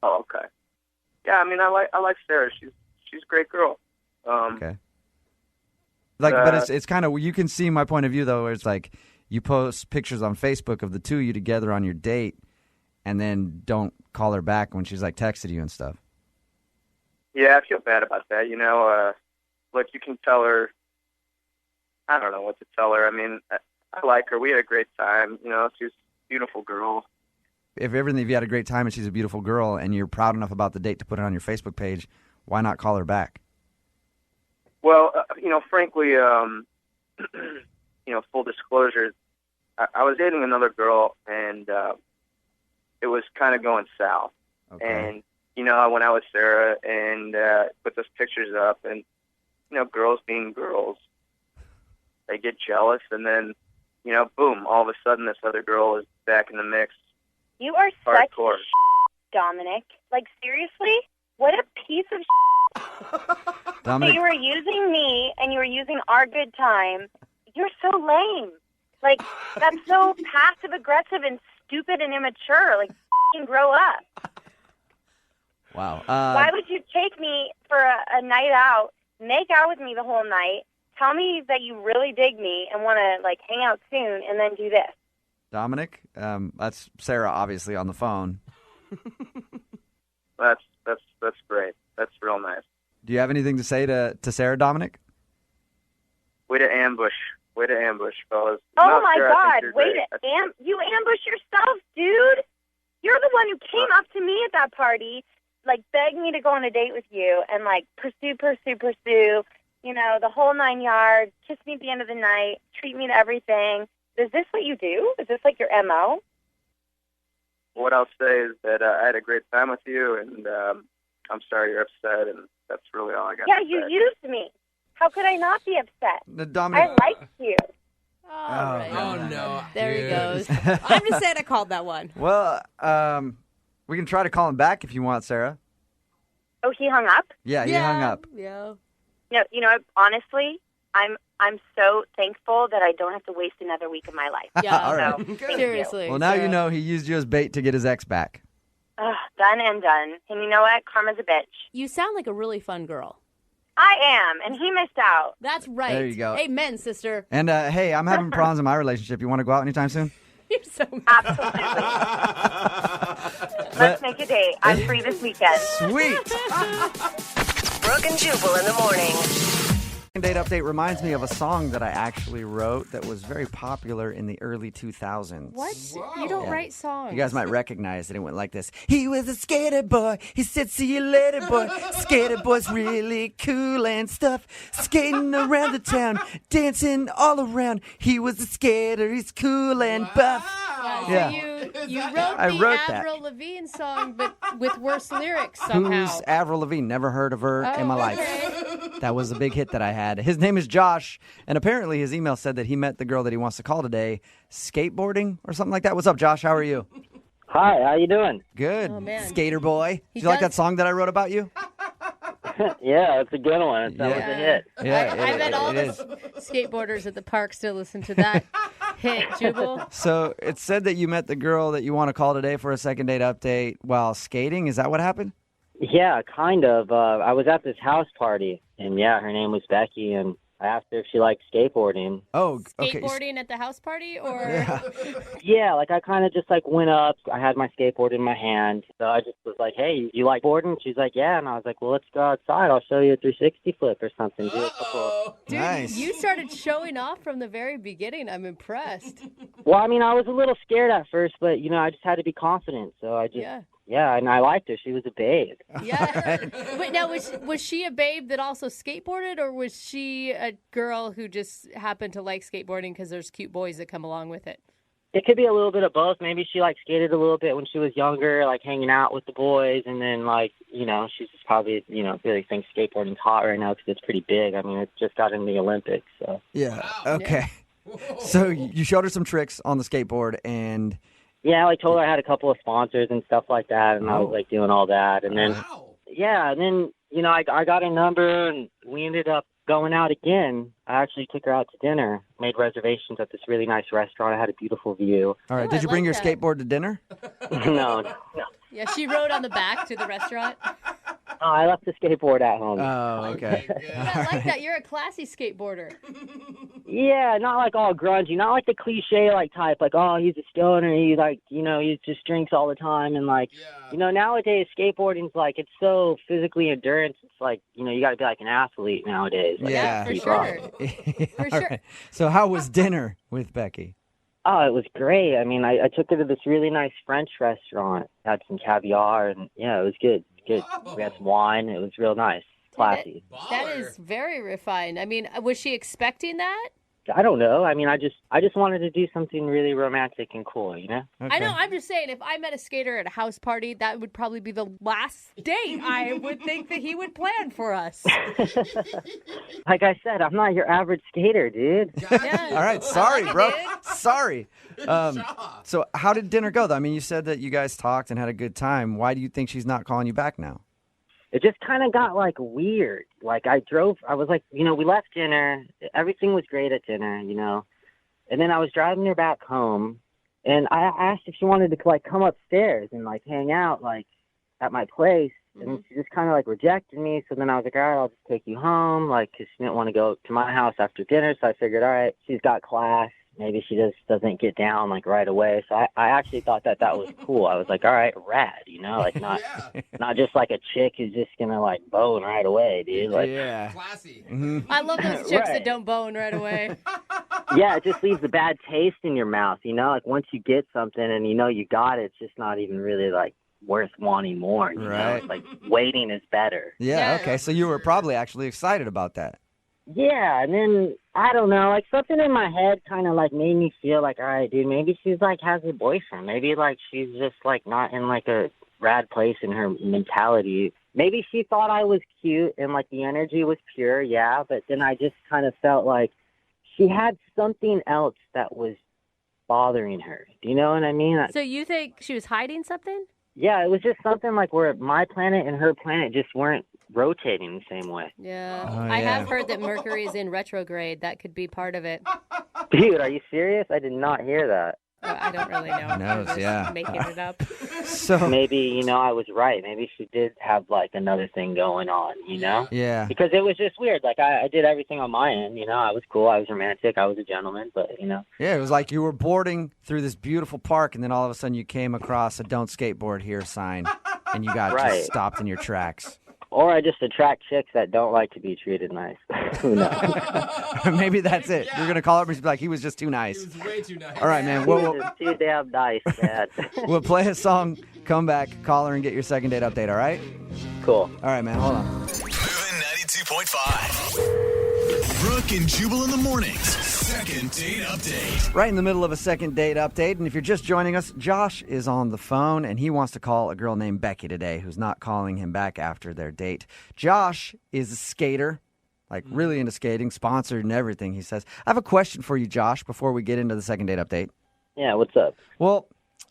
Oh, okay. Yeah, I mean, I like Sarah. She's a great girl. Okay. But it's kind of, you can see my point of view, though, where it's you post pictures on Facebook of the two of you together on your date and then don't call her back when she's, texted you and stuff. Yeah, I feel bad about that. Look, you can tell her, I don't know what to tell her. I mean, I like her. We had a great time. She's a beautiful girl. If you had a great time and she's a beautiful girl and you're proud enough about the date to put it on your Facebook page, why not call her back? Well, frankly, full disclosure, I was dating another girl, and it was kind of going south. Okay. And, I went out with Sarah and put those pictures up, and, girls being girls, they get jealous, and then, boom, all of a sudden this other girl is back in the mix. You are Hardcore. such Dominic. Like, seriously? What a piece of Dominic, So you were using me, and you were using our good time. You're so lame. Like, that's so passive-aggressive and stupid and immature. Like, f***ing grow up. Wow. Why would you take me for a night out, make out with me the whole night, tell me that you really dig me and want to, like, hang out soon, and then do this? Dominic, that's Sarah, obviously, on the phone. That's great. That's real nice. Do you have anything to say to Sarah, Dominic? Way to ambush, fellas. Oh, No, my Sarah, I God. think you're Wait, great. you ambush yourself, dude. You're the one who came up to me at that party, like, begged me to go on a date with you and, like, pursue, the whole 9 yards, kiss me at the end of the night, treat me to everything. Is this what you do? Is this, like, your M.O.? What I'll say is that I had a great time with you, and I'm sorry you're upset, and that's really all I got Yeah, to you say. used me. How could I not be upset? Dominic. I liked you. All right. Oh, no. There he dude. goes. I'm just saying I called that one. Well, we can try to call him back if you want, Sarah. Oh, he hung up? Yeah, he hung up. Yeah. No, honestly, I'm so thankful that I don't have to waste another week of my life. Yeah. All right. So, thank you. Seriously. Well, now Sarah. you know he used you as bait to get his ex back. Ugh, done and done. And you know what? Karma's a bitch. You sound like a really fun girl. I am, and he missed out. That's right. There you go. Amen, sister. And, hey, I'm having problems in my relationship. You want to go out anytime soon? You're so mad. Absolutely. Let's make a date. I'm free this weekend. Sweet. Brooke and Jubal in the morning. Date update reminds me of a song that I actually wrote that was very popular in the early 2000s. What? You don't Yeah. write songs. You guys might recognize it. It went like this. He was a skater boy. He said, see you later, boy. Skater boy's really cool and stuff. Skating around the town, dancing all around. He was a skater. He's cool and buff. Yeah, so you wrote I the wrote that. Avril Lavigne song, but with worse lyrics somehow. Who's Avril Lavigne? Never heard of her in my life. Okay. That was a big hit that I had. His name is Josh, and apparently his email said that he met the girl that he wants to call today skateboarding or something like that. What's up, Josh? How are you? Hi, how you doing? Good. Oh, man. Skater boy. He Did you like does- that song that I wrote about you? Yeah, it's a good one. That was a hit. Yeah, I bet all it the is. skateboarders at the park still listen to that hit, Jubal. So it said that you met the girl that you want to call today for a second date update while skating. Is that what happened? Yeah, kind of. I was at this house party, and yeah, her name was Becky, and I asked her if she liked skateboarding. Oh, okay. Skateboarding at the house party, or Yeah. Yeah, like I kind of just like went up. I had my skateboard in my hand, so I just was like, "Hey, you like boarding?" She's like, "Yeah," and I was like, "Well, let's go outside. I'll show you a 360 flip or something." Do a couple. dude, Nice. you started showing off from the very beginning. I'm impressed. Well, I mean, I was a little scared at first, but I just had to be confident. So I just, Yeah. and I liked her. She was a babe. Yeah. Wait, now was she a babe that also skateboarded, or was she a girl who just happened to like skateboarding because there's cute boys that come along with it? It could be a little bit of both. Maybe she like skated a little bit when she was younger, like hanging out with the boys, and then like she's just probably really thinks skateboarding's hot right now because it's pretty big. I mean, it just got in the Olympics, so. Yeah. Okay. So you showed her some tricks on the skateboard, and Yeah, I like told her I had a couple of sponsors and stuff like that, and I was like doing all that, and then I got a number, and we ended up going out again. I actually took her out to dinner, made reservations at this really nice restaurant. I had a beautiful view. all right. Oh, Did I you bring like your that. skateboard to dinner? No, Yeah, she rode on the back to the restaurant. I left the skateboard at home. Oh, okay. Yeah, I like that. You're a classy skateboarder. Yeah, not like all grungy, not like the cliche like type, like, oh, he's a stoner, he like, he just drinks all the time, and like, nowadays skateboarding's like, it's so physically endurance, it's like, you got to be like an athlete nowadays. Like, Yeah. For keep sure. up. For All sure. right. So how was dinner with Becky? Oh, it was great. I mean, I took her to this really nice French restaurant, had some caviar, and yeah, it was good. Good. We had some wine. It was real nice. Classy. That is very refined. I mean, was she expecting that? I don't know. I mean, I just wanted to do something really romantic and cool, you know? I know. I'm just saying, if I met a skater at a house party, that would probably be the last date I would think that he would plan for us. Like I said, I'm not your average skater, dude. All right, sorry, bro. Sorry. So how did dinner go, though? I mean, you said that you guys talked and had a good time. Why do you think she's not calling you back now? It just kind of got, like, weird. Like, I was like, you know, we left dinner. Everything was great at dinner, you know. And then I was driving her back home, and I asked if she wanted to, like, come upstairs and, like, hang out, like, at my place. And she just kind of, like, rejected me. So then I was like, all right, I'll just take you home, like, because she didn't want to go to my house after dinner. So I figured, all right, she's got class. Maybe she just doesn't get down, like, right away. So I actually thought that was cool. I was like, all right, rad, you know, like, not just like a chick who's just going to, like, bone right away, dude. Like, Classy. I love those chicks that don't bone right away. Yeah, it just leaves a bad taste in your mouth, you know? Like, once you get something and you know you got it, it's just not even really, like, worth wanting more, you know? It's like, waiting is better. Yeah, okay. So you were probably actually excited about that. Yeah, and then, I don't know, like, something in my head kind of, like, made me feel like, all right, dude, maybe she's, like, has a boyfriend. Maybe, like, she's just, like, not in, like, a rad place in her mentality. Maybe she thought I was cute and, like, the energy was pure, yeah, but then I just kind of felt like she had something else that was bothering her. Do you know what I mean? So you think she was hiding something? Yeah, it was just something, like, where my planet and her planet just weren't rotating the same way. Yeah. Oh, I yeah. have heard that Mercury is in retrograde. That could be part of it. Dude, are you serious? I did not hear that. I don't really know. Who knows, I'm just yeah. making it up. So maybe, you know, I was right. Maybe she did have, like, another thing going on, you know? Yeah. Because it was just weird. Like, I did everything on my end, you know? I was cool. I was romantic. I was a gentleman, but, you know. Yeah, it was like you were boarding through this beautiful park, and then all of a sudden you came across a "Don't skateboard here" sign, and you got just stopped in your tracks. Or I just attract chicks that don't like to be treated nice. Who knows? Maybe that's it. You're going to call up and be like, he was just too nice. He was way too nice. All right, man. He was just too damn nice, man. We'll play a song, come back, call her, and get your second date update, all right? Cool. All right, man. Hold on. Moving 92.5. Brooke and Jubal in the mornings. Second date update. Right in the middle of a second date update. And if you're just joining us, Josh is on the phone, and he wants to call a girl named Becky today who's not calling him back after their date. Josh is a skater, like really into skating, sponsored and everything, he says. I have a question for you, Josh, before we get into the second date update. Yeah, what's up? Well,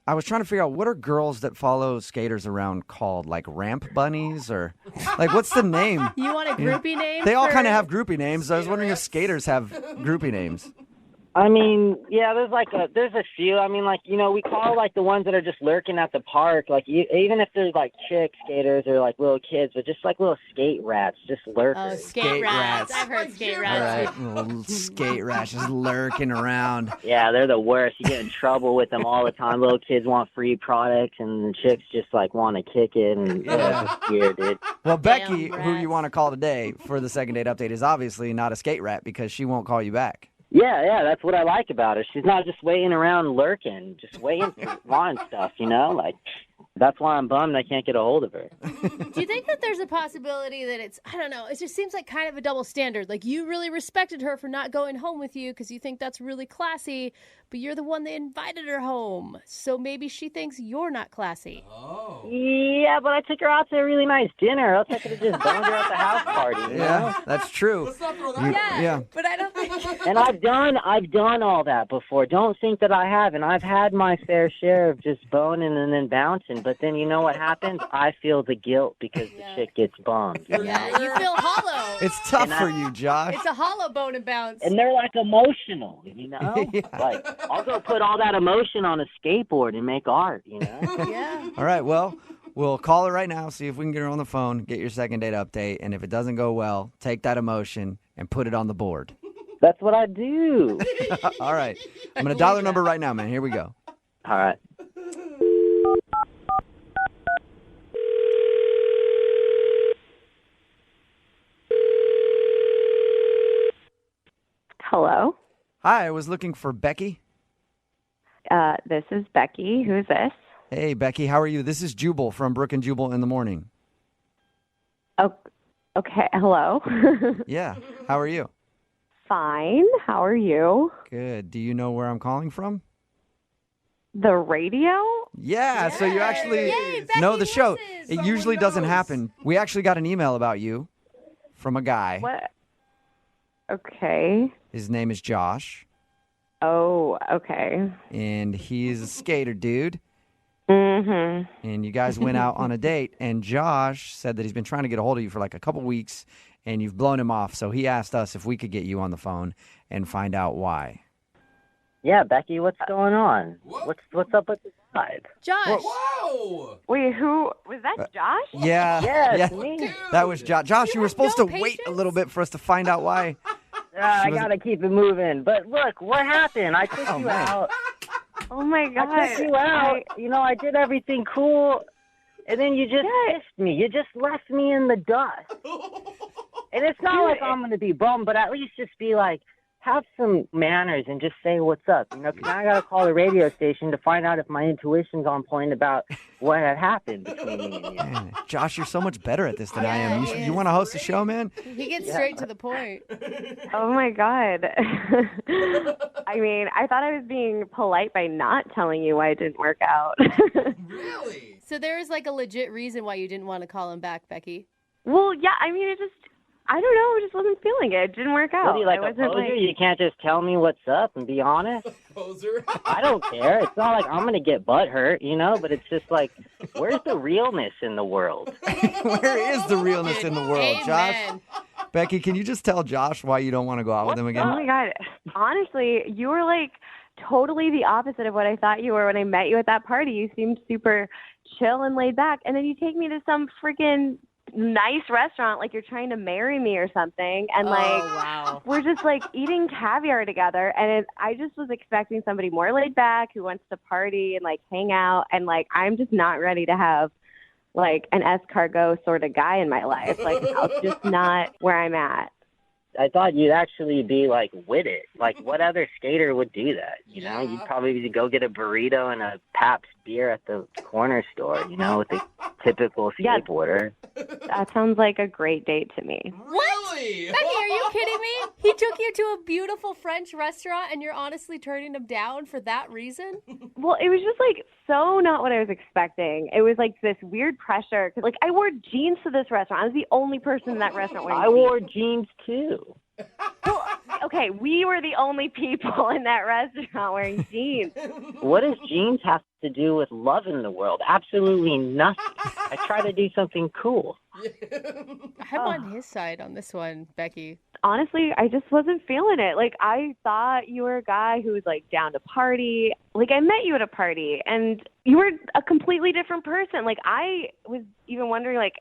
I was trying to figure out, what are girls that follow skaters around called? Like ramp bunnies, or like what's the name? You want a groupie name? They all kind of have groupie names. I was wondering if skaters have groupie names. I mean, yeah, there's a few. I mean, like, you know, we call, like, the ones that are just lurking at the park, like, even if there's, like, chick skaters or, like, little kids, but just, like, little skate rats, just lurking. Oh, skate rats. I've heard skate rats. All right, little skate rats just lurking around. Yeah, they're the worst. You get in trouble with them all the time. Little kids want free products, and the chicks just, like, want to kick it, and it's weird, dude. Well, Becky, who you want to call today for the second date update, is obviously not a skate rat because she won't call you back. Yeah, that's what I like about her. She's not just waiting around lurking, just waiting for wanting stuff, you know? Like, that's why I'm bummed I can't get a hold of her. Do you think that there's a possibility that it's, I don't know, it just seems like kind of a double standard. Like, you really respected her for not going home with you because you think that's really classy, but you're the one that invited her home. So maybe she thinks you're not classy. Oh. Yeah, but I took her out to a really nice dinner. Else I could have just boned her at the house party. You know? That's true. Let's not throw that Yeah. But I don't think... And I've done all that before. Don't think that I haven't. I've had my fair share of just boning and then bouncing. But then you know what happens? I feel the guilt because the chick gets bummed. Yeah, you feel hollow. It's tough for you, Josh. It's a hollow bone and bounce. And they're like emotional, you know? Like, I'll go put all that emotion on a skateboard and make art, you know? Yeah. All right, well, we'll call her right now, see if we can get her on the phone, get your second date update, and if it doesn't go well, take that emotion and put it on the board. That's what I do. All right. I'm going to dial her number right now, man. Here we go. All right. Hello. Hi, I was looking for Becky. This is Becky. Who's this? Hey, Becky, how are you? This is Jubal from Brooke and Jubal in the morning. Oh, okay. Hello. Yeah, how are you? Fine. How are you? Good. Do you know where I'm calling from? The radio? Yeah, so you actually know the show. It usually doesn't happen. We actually got an email about you from a guy. What? Okay. His name is Josh. Oh, okay. And he's a skater dude. Mm-hmm. And you guys went out on a date, and Josh said that he's been trying to get a hold of you for like a couple weeks, and you've blown him off. So he asked us if we could get you on the phone and find out why. Yeah, Becky, what's going on? What's up with the side? Josh. Whoa! Wait, who was that? Josh? Yeah. Yes, yeah. me. That was Josh. Josh, you were supposed to wait a little bit for us to find out why. I gotta keep it moving. But look, what happened? I took you out. Oh my God. I took you out. I did everything cool, and then you just pissed me. You just left me in the dust. And it's not like I'm gonna be bummed, but at least just be like, have some manners and just say what's up. 'Cause I gotta call the radio station to find out if my intuition's on point about what had happened between me and you. Man, Josh, you're so much better at this than I am. You want to host a show, man? He gets straight to the point. Oh my God. I mean, I thought I was being polite by not telling you why it didn't work out. Really? So there is like a legit reason why you didn't want to call him back, Becky. Well, yeah, I mean, I don't know, I just wasn't feeling it. It didn't work out. What are you, like I a wasn't poser? You can't just tell me what's up and be honest? Poser? I don't care. It's not like I'm going to get butt hurt, but it's just like, where's the realness in the world? Where is the realness in the world, Josh? Amen. Becky, can you just tell Josh why you don't want to go out with him again? Oh my God. Honestly, you were like totally the opposite of what I thought you were when I met you at that party. You seemed super chill and laid back. And then you take me to some freaking nice restaurant like you're trying to marry me or something, and wow. we're just like eating caviar together, and I just was expecting somebody more laid back who wants to party and like hang out, and like I'm just not ready to have like an escargot sort of guy in my life. Like that's just not where I'm at. I thought you'd actually be like with it. Like what other skater would do that? You'd probably go get a burrito and a Pabst beer at the corner store, with a typical skateboarder. That sounds like a great date to me. Really? Becky, are you kidding me? He took you to a beautiful French restaurant and you're honestly turning him down for that reason? Well, it was just like so not what I was expecting. It was like this weird pressure. 'Cause, like I wore jeans to this restaurant. I was the only person in that restaurant wearing jeans. I wore jeans too. Well, okay, we were the only people in that restaurant wearing jeans. What does jeans have to do with love in the world? Absolutely nothing. I try to do something cool. I'm on his side on this one, Becky. Honestly, I just wasn't feeling it. Like, I thought you were a guy who was, like, down to party. Like, I met you at a party, and you were a completely different person. Like, I was even wondering, like,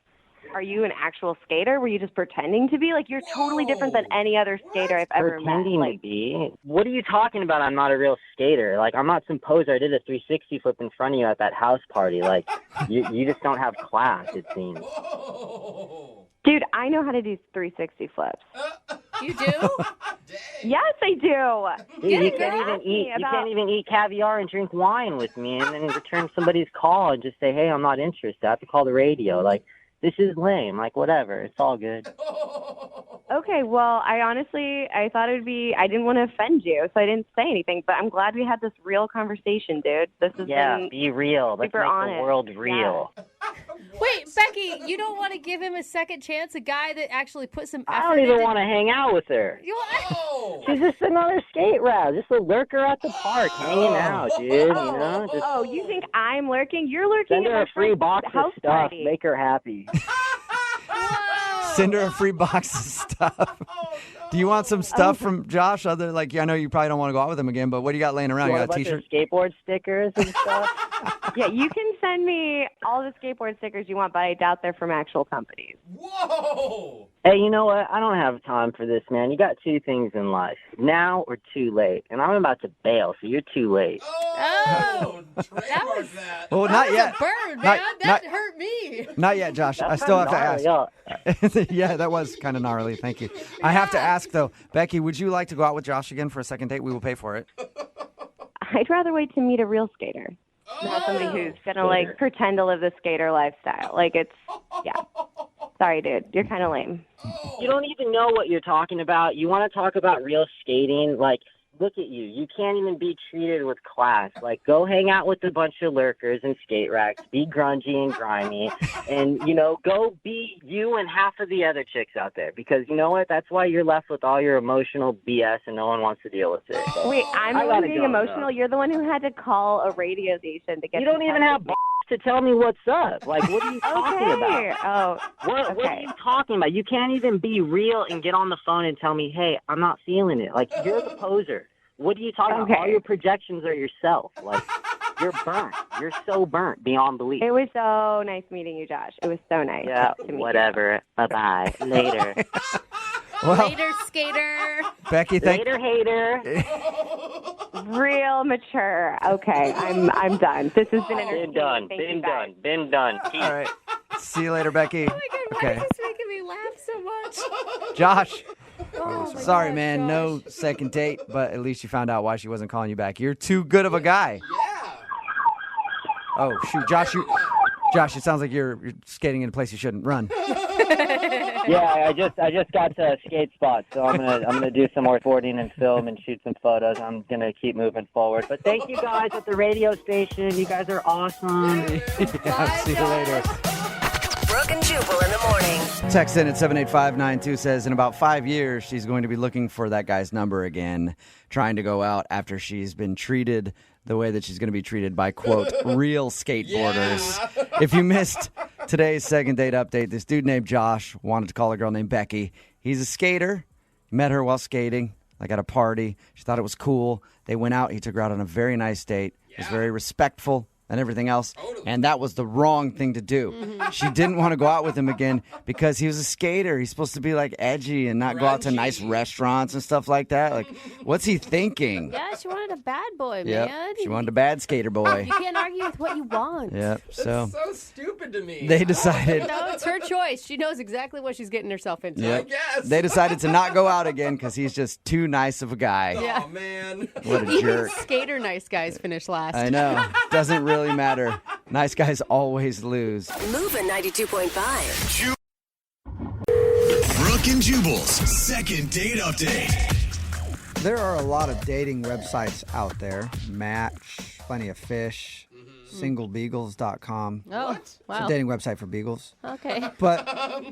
are you an actual skater? Were you just pretending to be? Like, you're totally different than any other skater I've ever Pretending met. to be? What are you talking about? I'm not a real skater. Like, I'm not some poser. I did a 360 flip in front of you at that house party. Like, you just don't have class, it seems. Dude, I know how to do 360 flips. You do? Yes, I do. Dude, you can't even eat caviar and drink wine with me and then return somebody's call and just say, hey, I'm not interested. I have to call the radio. Like, this is lame. Like, whatever. It's all good. Okay, well, I thought it would be, I didn't want to offend you, so I didn't say anything, but I'm glad we had this real conversation, dude. This has been be real. Let's super make honest. the world real. Yeah. Wait, Becky, you don't want to give him a second chance? A guy that actually put some effort I don't even into... want to hang out with her. She's just another skate rat, just a lurker at the park, hanging out, dude. Oh, you think I'm lurking? You're lurking Send her at a my free friend's box of house stuff. party. Make her happy. Send her a free box of stuff. Do you want some stuff from Josh? Other I know you probably don't want to go out with him again, but what do you got laying around? You got a bunch T-shirt? of skateboard stickers and stuff? Yeah, you can send me all the skateboard stickers you want, but I doubt they're from actual companies. Whoa! Hey, you know what? I don't have time for this, man. You got two things in life, now or too late. And I'm about to bail, so you're too late. Oh, trademark that. Well, not yet. Bird, man. Not- that not- hurt me. Not yet, Josh. I still have to ask. Yeah, that was kind of gnarly. Thank you. I have to ask, though. Becky, would you like to go out with Josh again for a second date? We will pay for it. I'd rather wait to meet a real skater. Not somebody who's going to, pretend to live the skater lifestyle. Like, it's, yeah. Sorry, dude. You're kind of lame. You don't even know what you're talking about. You want to talk about real skating? Like, look at you. You can't even be treated with class. Like, go hang out with a bunch of lurkers and skate racks. Be grungy and grimy. And, go be you and half of the other chicks out there. Because you know what? That's why you're left with all your emotional BS and no one wants to deal with it. So, Wait, I'm the one being emotional? You're the one who had to call a radio station to get You don't even have to tell me what's up. Like, what are you talking about? Oh, What are you talking about? You can't even be real and get on the phone and tell me, hey, I'm not feeling it. Like, you're the poser. What are you talking about? All your projections are yourself. Like, you're burnt. You're so burnt beyond belief. It was so nice meeting you, Josh. It was so nice. Yeah, to meet whatever. Bye-bye. Later. Later, skater. Becky, thank Later, hater. Real mature. Okay, I'm done. This has been entertaining. Been done. All right. See you later, Becky. Oh my God, why is this making me laugh so much? Josh. Oh my Sorry, God, man. Josh. No second date, but at least you found out why she wasn't calling you back. You're too good of a guy. Yeah. Oh, shoot. Josh, it sounds like you're skating in a place you shouldn't. Run. Yeah, I just got to a skate spot, so I'm gonna do some more boarding and film and shoot some photos. I'm gonna keep moving forward. But thank you guys at the radio station. You guys are awesome. See you later. Brooke and Jubal in the morning. Text in at 78592 says in about 5 years she's going to be looking for that guy's number again, trying to go out after she's been treated the way that she's going to be treated by, quote, real skateboarders. Yeah. If you missed today's second date update, this dude named Josh wanted to call a girl named Becky. He's a skater. Met her while skating, like at a party. She thought it was cool. They went out. He took her out on a very nice date. Was very respectful and everything else. And that was the wrong thing to do. She didn't want to go out with him again because he was a skater. He's supposed to be like edgy and not go out to nice restaurants and stuff like that. Like, what's he thinking? Yeah, she wanted a bad boy, Yep. man. She wanted a bad skater boy. You can't argue with what you want. Yep. So So stupid to me. they decided. No, it's her choice. She knows exactly what she's getting herself into. Yep. guess. They decided to not go out again because he's just too nice of a guy. Yeah. Oh, man. What a Even jerk. skater nice guys finish last. I know. Doesn't really matter. Nice guys always lose. Moving 92.5. Brooke and Jubal's second date update. There are a lot of dating websites out there. Match, Plenty of Fish, singlebeagles.com. Oh, It's wow. a dating website for beagles. Okay. But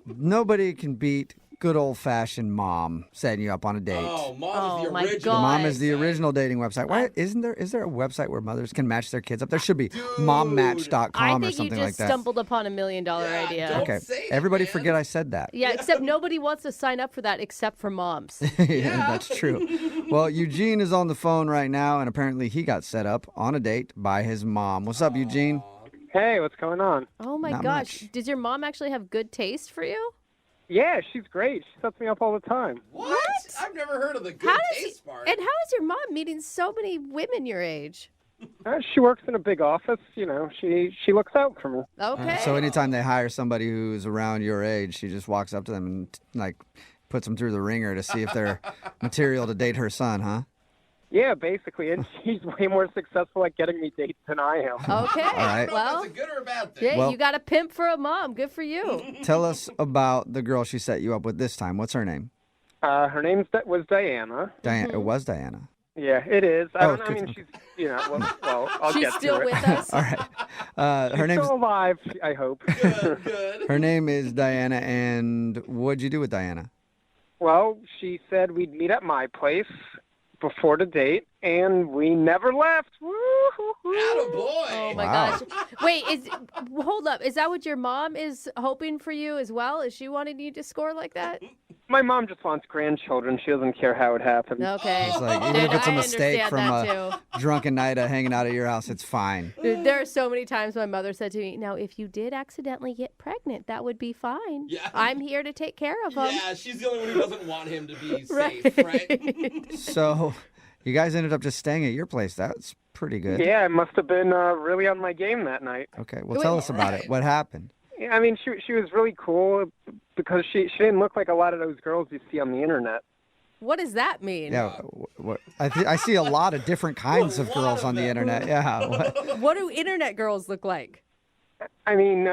nobody can beat good old-fashioned mom setting you up on a date. Oh, Mom is the my original. God. Mom is the original dating website. Why is there a website where mothers can match their kids up? There should be mommatch.com I or think you something just like that. stumbled upon $1 million idea. don't Okay. say it, Everybody man. forget I said that. Yeah, except nobody wants to sign up for that except for moms. Yeah, that's true. Well, Eugene is on the phone right now, and apparently he got set up on a date by his mom. What's up, Eugene? Hey, what's going on? Oh my Not gosh. much. Does your mom actually have good taste for you? Yeah, she's great. She sets me up all the time. What? I've never heard of the good How does taste part. And how is your mom meeting so many women your age? She works in a big office. You know, she looks out for me. Okay. So anytime they hire somebody who's around your age, she just walks up to them and like puts them through the ringer to see if they're material to date her son, huh? Yeah, basically, and she's way more successful at getting me dates than I am. Okay. All right. Well, That's a good or a bad thing. yeah, Well- you got a pimp for a mom. Good for you. Tell us about the girl she set you up with this time. What's her name? Her name was Diana. Diana. It was Diana. Yeah, it is. I Oh, don't know. I good. mean, she's, you know, well I'll She's get still to it. with us. All right. Her She's name's still alive, I hope. Good. her name is Diana. And what'd you do with Diana? Well, she said we'd meet at my place before the date, and we never left. Woo-hoo-hoo. Attaboy. Oh my Wow. gosh. Wait, hold up. Is that what your mom is hoping for you as well? Is she wanting you to score like that? My mom just wants grandchildren. She doesn't care how it happens. Okay. It's like, even if it's a I mistake understand from that a drunken night of hanging out at your house, it's fine. Dude, there are so many times my mother said to me, now, if you did accidentally get pregnant, that would be fine. Yeah. I'm here to take care of them. Yeah, she's the only one who doesn't want him to be Right. safe, right? So you guys ended up just staying at your place. That's pretty good. Yeah, I must have been really on my game that night. Okay. Well, tell us about it. What happened? Yeah, I mean, she was really cool because she didn't look like a lot of those girls you see on the internet. What does that mean? Yeah. I see a lot of different kinds of girls on the internet. Yeah. What? What do internet girls look like? I mean,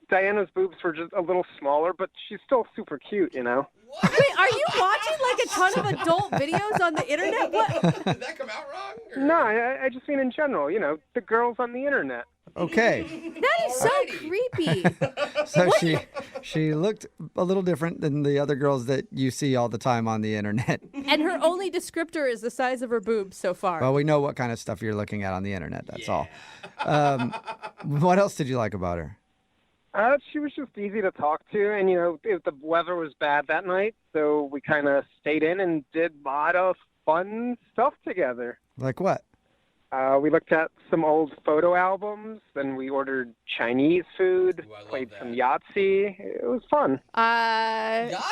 Diana's boobs were just a little smaller, but she's still super cute, you know? Wait, are you watching like a ton of adult videos on the internet? What? Did that come out wrong? Or? No, I just mean in general, you know, the girls on the internet. Okay. That is so creepy. So she looked a little different than the other girls that you see all the time on the internet. And her only descriptor is the size of her boobs so far. Well, we know what kind of stuff you're looking at on the internet. That's all. What else did you like about her? She was just easy to talk to, and, you know, the weather was bad that night, so we kind of stayed in and did a lot of fun stuff together. Like what? We looked at some old photo albums, then we ordered Chinese food, played some Yahtzee. It was fun.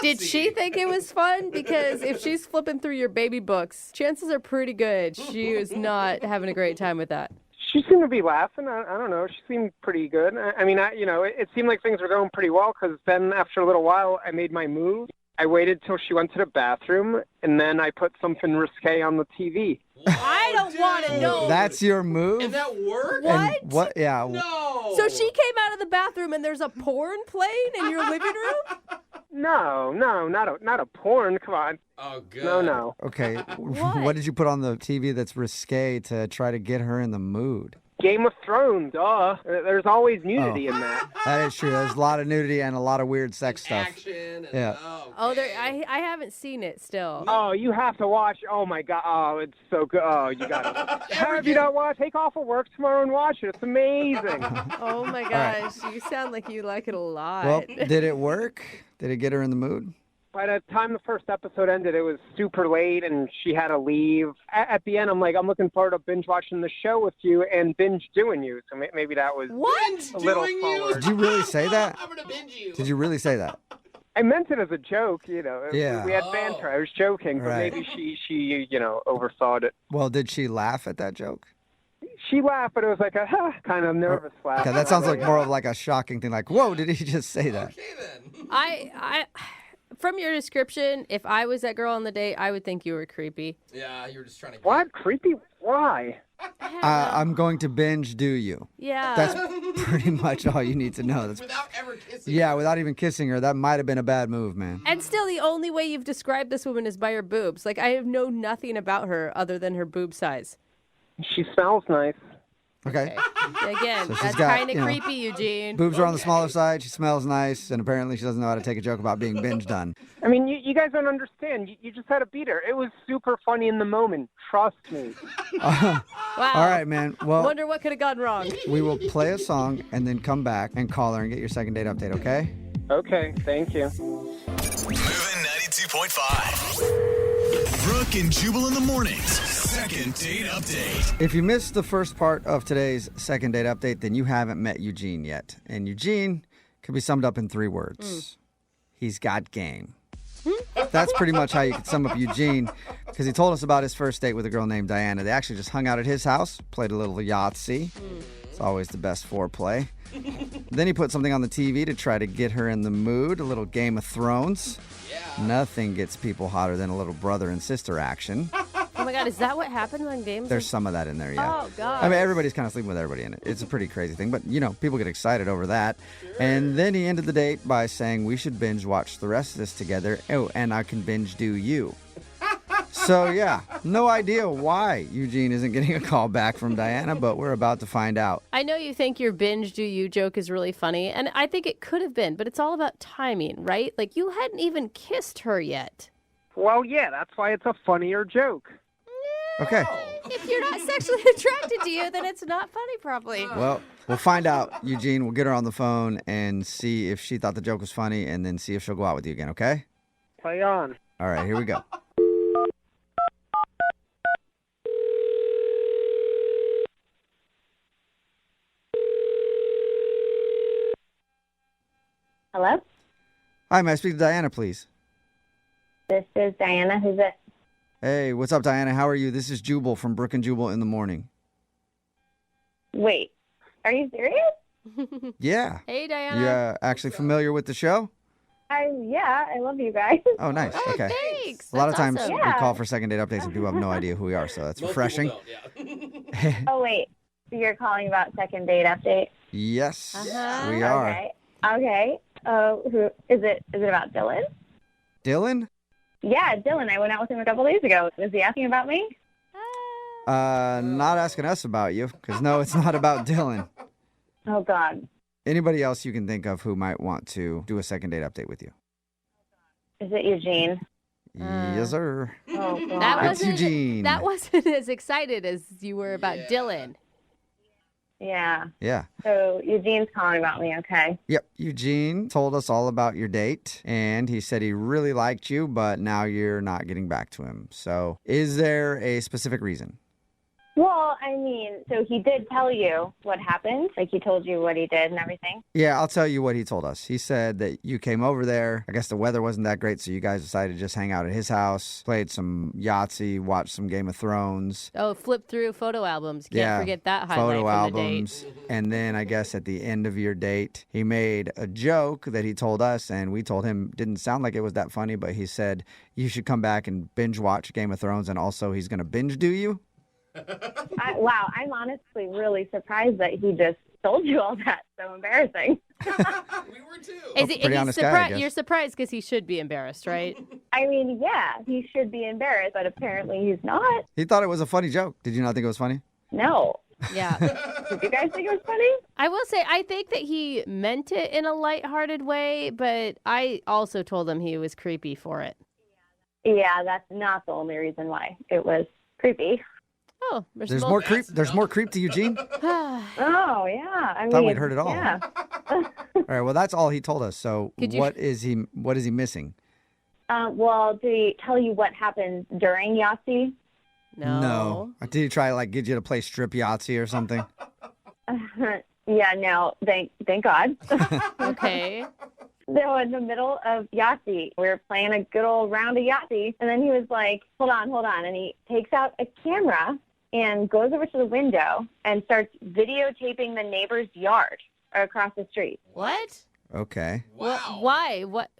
Did she think it was fun? Because if she's flipping through your baby books, chances are pretty good she was not having a great time with that. She seemed to be laughing. I don't know. She seemed pretty good. I mean, you know, it seemed like things were going pretty well because then after a little while, I made my move. I waited till she went to the bathroom, and then I put something risque on the TV. I don't want to know. That's your move? And that worked? And what? Yeah. No. So she came out of the bathroom and there's a porn playing in your living room? No, not a porn. Come on. Oh, good. No. Okay. What did you put on the TV that's risque to try to get her in the mood? Game of Thrones, duh. There's always nudity in that. That is true. There's a lot of nudity and a lot of weird sex stuff. Action. And, Yeah. I haven't seen it still. Oh, you have to watch. Oh, my God. Oh, it's so good. Oh, you got it. Have you not watched? Take off of work tomorrow and watch it. It's amazing. Oh, my gosh. You sound like you like it a lot. Well, did it work? Did it get her in the mood? By the time the first episode ended, it was super late, and she had to leave. At the end, I'm like, I'm looking forward to binge watching the show with you and binge doing you. So maybe that was a little forward. Did you really say that? I'm going to binge you. Did you really say that? I meant it as a joke, you know. Yeah. We had banter. I was joking, but Right. maybe she, you know, overthought it. Well, did she laugh at that joke? She laughed, but it was like a kind of nervous laugh. Okay, that sounds like more of like a shocking thing. Like, whoa, did he just say that? Okay, then. I from your description, if I was that girl on the date, I would think you were creepy. Yeah, you were just trying to... What? Creepy? Why? I'm going to binge do you. Yeah. That's pretty much all you need to know. That's, Without ever kissing yeah, without even kissing her. That might have been a bad move, man. And still, the only way you've described this woman is by her boobs. Like, I know nothing about her other than her boob size. She smells nice. Okay. Again, So she's that's got, kind of you know, creepy, Eugene. Boobs are on the smaller side. She smells nice, and apparently she doesn't know how to take a joke about being binge done. I mean, you guys don't understand. You just had to beat her. It was super funny in the moment. Trust me. Wow. All right, man. Well, Wonder what could have gone wrong. we will play a song and then come back and call her and get your second date update, okay? Okay, thank you. Moving 92.5. Brooke and Jubal in the mornings. Second date update. If you missed the first part of today's second date update, then you haven't met Eugene yet. And Eugene can be summed up in 3 words. He's got game. That's pretty much how you could sum up Eugene, because he told us about his first date with a girl named Diana. They actually just hung out at his house, played a little Yahtzee. It's always the best foreplay. Then he put something on the TV to try to get her in the mood, a little Game of Thrones. Nothing gets people hotter than a little brother and sister action. Oh my God, is that what happens on games? There's some of that in there, yeah. Oh, God. I mean, everybody's kind of sleeping with everybody in it. It's a pretty crazy thing, but, you know, people get excited over that. And then he ended the date by saying we should binge watch the rest of this together. Oh, and I can binge do you. So, yeah, no idea why Eugene isn't getting a call back from Diana, but we're about to find out. I know you think your binge do you joke is really funny, and I think it could have been, but it's all about timing, right? Like, you hadn't even kissed her yet. Well, yeah, that's why it's a funnier joke. Okay. If you're not sexually attracted to you, then it's not funny, probably. Well, we'll find out, Eugene. We'll get her on the phone and see if she thought the joke was funny, and then see if she'll go out with you again, okay? Play on. All right, here we go. Hello? Hi, may I speak to Diana, please? This is Diana. Who's it? Hey, what's up, Diana? How are you? This is Jubal from Brooke and Jubal in the morning. Wait, are you serious? Yeah. Hey, Diana. You actually familiar with the show? Yeah, I love you guys. Oh, nice. Okay. Thanks. A lot of That's times awesome. we call for second date updates and people have no idea who we are, so that's Most refreshing. people don't, yeah. Oh, wait. So you're calling about second date update? Yes, we are. Okay. Who is it? Is it about Dylan? Dylan? Yeah, Dylan. I went out with him a couple days ago. Was he asking about me? Not asking us about you, because no, it's not about Dylan. Oh, God. Anybody else you can think of who might want to do a second date update with you? Is it Eugene? Yes, sir. Oh, God. It's Eugene. That wasn't as excited as you were about Dylan. Yeah. Yeah. So Eugene's calling about me, okay? Yep. Eugene told us all about your date, and he said he really liked you, but now you're not getting back to him. So is there a specific reason? Well, I mean, so he did tell you what happened? Like, he told you what he did and everything? Yeah, I'll tell you what he told us. He said that you came over there. I guess the weather wasn't that great, so you guys decided to just hang out at his house, played some Yahtzee, watched some Game of Thrones. Oh, flip through photo albums. Can't forget that highlight photo from albums. the date. And then I guess at the end of your date, he made a joke that he told us, and we told him didn't sound like it was that funny, but he said you should come back and binge watch Game of Thrones, and also he's going to binge do you. Wow, I'm honestly really surprised that he just told you all that. So embarrassing. We were too. Pretty honest guy, I guess. You're surprised because he should be embarrassed, right? I mean, yeah, he should be embarrassed, but apparently he's not. He thought it was a funny joke. Did you not think it was funny? No. Yeah. Did you guys think it was funny? I will say, I think that he meant it in a lighthearted way, but I also told him he was creepy for it. Yeah, that's not the only reason why it was creepy. Oh, there's more creep. There's more creep to Eugene. Oh, yeah. I Thought mean, we'd heard it all. Yeah. All right. Well, that's all he told us. So you- what is he missing? Well, did he tell you what happened during Yahtzee? No. Did he try to get you to play strip Yahtzee or something? Yeah, no. Thank God. Okay. So in the middle of Yahtzee, we were playing a good old round of Yahtzee, and then he was like, hold on, and he takes out a camera and goes over to the window and starts videotaping the neighbor's yard across the street. What? Okay. Wow. Why? What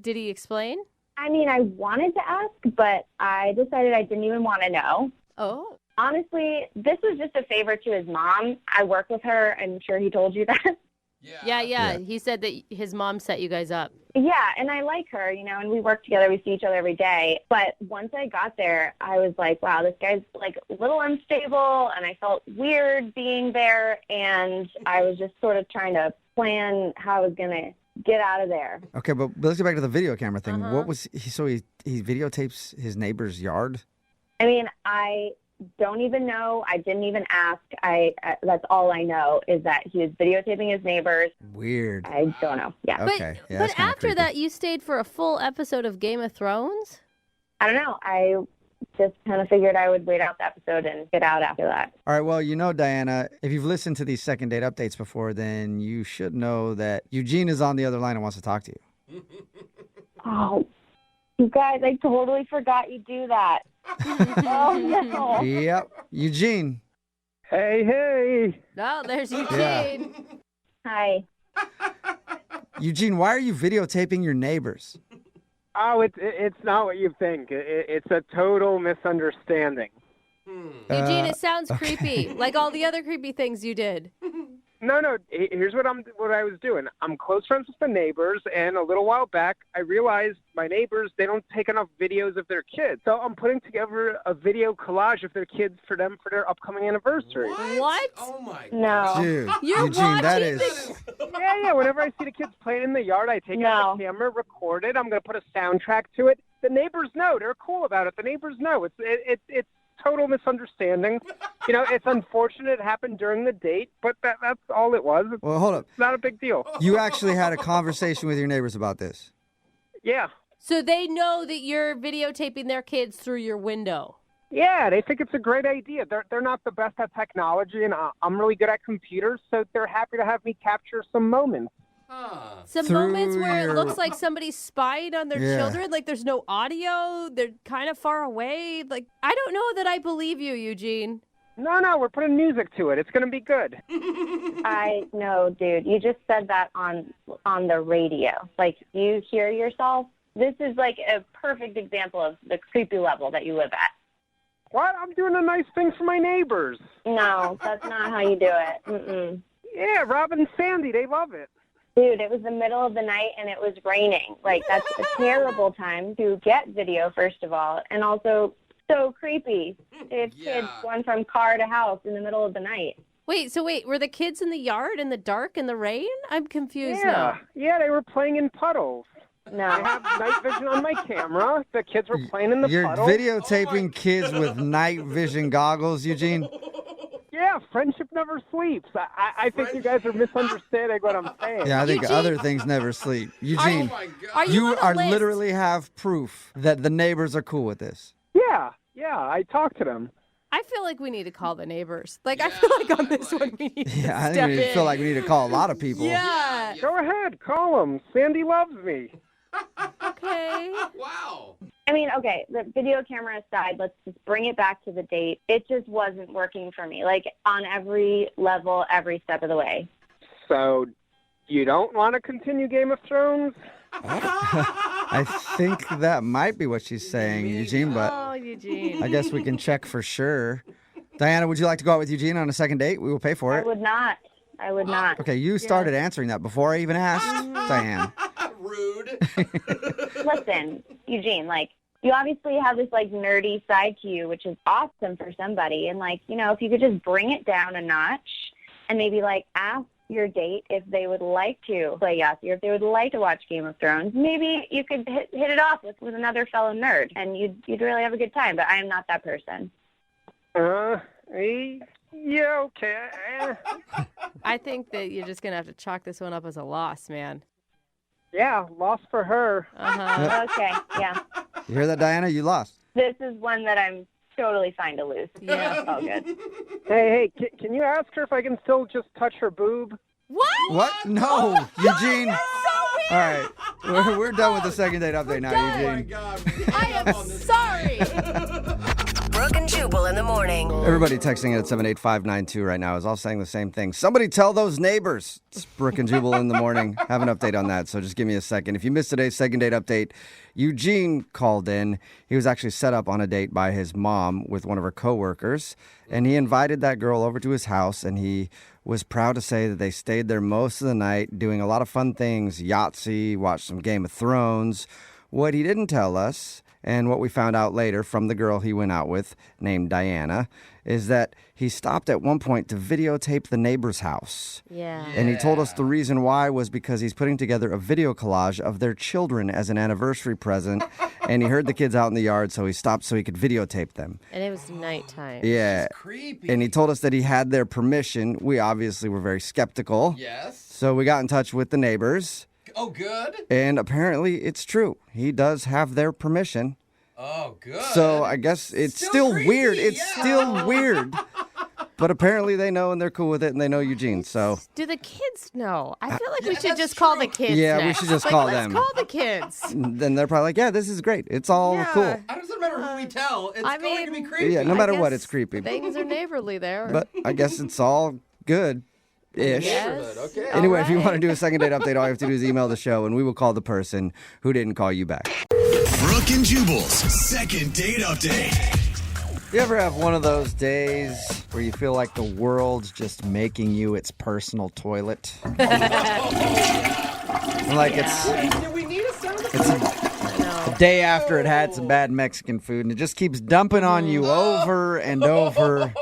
did he explain? I mean, I wanted to ask, but I decided I didn't even want to know. Oh. Honestly, this was just a favor to his mom. I work with her. I'm sure he told you that. Yeah. He said that his mom set you guys up. Yeah, and I like her, and we work together. We see each other every day. But once I got there, I was like, wow, this guy's a little unstable, and I felt weird being there. And I was just sort of trying to plan how I was going to get out of there. Okay, but let's get back to the video camera thing. What was he? So he videotapes his neighbor's yard? I mean, I don't even know. I didn't even ask. That's all I know is that he was videotaping his neighbors. Weird. I don't know. Yeah. Okay. Yeah, But after that, you stayed for a full episode of Game of Thrones? I don't know. I just kind of figured I would wait out the episode and get out after that. All right, well, Diana, if you've listened to these second date updates before, then you should know that Eugene is on the other line and wants to talk to you. Oh, you guys, I totally forgot you do that. Oh, no. Yep. Eugene. Hey. No, there's Eugene. Yeah. Hi. Eugene, why are you videotaping your neighbors? Oh, it's not what you think. It's a total misunderstanding. Eugene, it sounds creepy, like all the other creepy things you did. No. Here's what I was doing. I'm close friends with the neighbors, and a little while back, I realized my neighbors, they don't take enough videos of their kids. So I'm putting together a video collage of their kids for them for their upcoming anniversary. What? Oh my. No. Dude, You're Eugene, that watching is... this? Yeah. Whenever I see the kids playing in the yard, I take out the camera, record it. I'm going to put a soundtrack to it. The neighbors know. They're cool about it. The neighbors know. It's total misunderstanding. It's unfortunate it happened during the date, but that's all it was. Well, hold up. It's not a big deal. You actually had a conversation with your neighbors about this? Yeah. So they know that you're videotaping their kids through your window? Yeah, they think it's a great idea. They're not the best at technology, and I'm really good at computers, so they're happy to have me capture some moments. Some Through moments where your- it looks like somebody spied on their children, like there's no audio, they're kind of far away. Like, I don't know that I believe you, Eugene. No, we're putting music to it. It's going to be good. I know, dude. You just said that on the radio. Like, you hear yourself? This is like a perfect example of the creepy level that you live at. What? I'm doing a nice thing for my neighbors. No, that's not how you do it. Mm-mm. Yeah, Rob and Sandy, they love it. Dude, it was the middle of the night and it was raining. Like, that's a terrible time to get video, first of all, and also so creepy. They have kids going from car to house in the middle of the night. Wait, were the kids in the yard in the dark in the rain? I'm confused now. Yeah, they were playing in puddles. No. I have night vision on my camera. The kids were playing in the You're puddles. videotaping kids with night vision goggles, Eugene? Yeah, friendship never sleeps. I think you guys are misunderstanding what I'm saying. Yeah, I think other things never sleep. Eugene, Are you on a are list? literally have proof that the neighbors are cool with this. Yeah, I talked to them. I feel like we need to call the neighbors. Like, I feel like on this one we need to Yeah, I step think we in. feel like we need to call a lot of people. Yeah. Go ahead, call them. Sandy loves me. Okay. Wow. I mean, okay, the video camera aside, let's just bring it back to the date. It just wasn't working for me, like, on every level, every step of the way. So, you don't want to continue Game of Thrones? I think that might be what she's saying, Eugene, but Oh, Eugene. I guess we can check for sure. Diana, would you like to go out with Eugene on a second date? We will pay for I it. would not. Okay, you started answering that before I even asked, Diane. Rude. Listen, Eugene, like, you obviously have this, like, nerdy side to you, which is awesome for somebody. And, like, you know, if you could just bring it down a notch and maybe, like, ask your date if they would like to play Yahtzee or if they would like to watch Game of Thrones, maybe you could hit it off with another fellow nerd and you'd really have a good time. But I am not that person. Yeah, okay. I think that you're just going to have to chalk this one up as a loss, man. Yeah, lost for her. Uh-huh. Okay, yeah. You hear that, Diana? You lost. This is one that I'm totally fine to lose. Yeah. All good. Hey, can you ask her if I can still just touch her boob? What? What? No, Eugene. All right, we're done with the second date update now, Eugene. I am sorry. Brooke and Jubal in the morning. Everybody texting it at 78592 right now is all saying the same thing. Somebody tell those neighbors. It's Brooke and Jubal in the morning. Have an update on that, so just give me a second. If you missed today's second date update, Eugene called in. He was actually set up on a date by his mom with one of her coworkers, and he invited that girl over to his house, and he was proud to say that they stayed there most of the night doing a lot of fun things, Yahtzee, watched some Game of Thrones. What he didn't tell us, and what we found out later from the girl he went out with, named Diana, is that he stopped at one point to videotape the neighbor's house. Yeah. And he told us the reason why was because he's putting together a video collage of their children as an anniversary present. And he heard the kids out in the yard, so he stopped so he could videotape them. And it was nighttime. Yeah. Creepy. And he told us that he had their permission. We obviously were very skeptical. Yes. So we got in touch with the neighbors. Oh, good. And apparently it's true. He does have their permission. Oh, good. So I guess it's still creepy, weird. It's yeah. still weird. But apparently they know and they're cool with it and they know Eugene. So Do the kids know? I feel like we should just call the kids. Yeah, we next. should just Like, call let's them. Call the kids. then they're probably like, yeah, this is great. It's all cool. It doesn't matter who we tell. It's I going to be mean, creepy. Yeah, no I matter what, guess it's creepy. Things are neighborly there. But I guess it's all good-ish. Yes. Okay. Anyway, All if you want to right. do a second date update, all you have to do is email the show and we will call the person who didn't call you back. Brooke and Jubal's second date update. You ever have one of those days where you feel like the world's just making you its personal toilet? Like Do we need a sound effect? it's a day after it had some bad Mexican food and it just keeps dumping on you over and over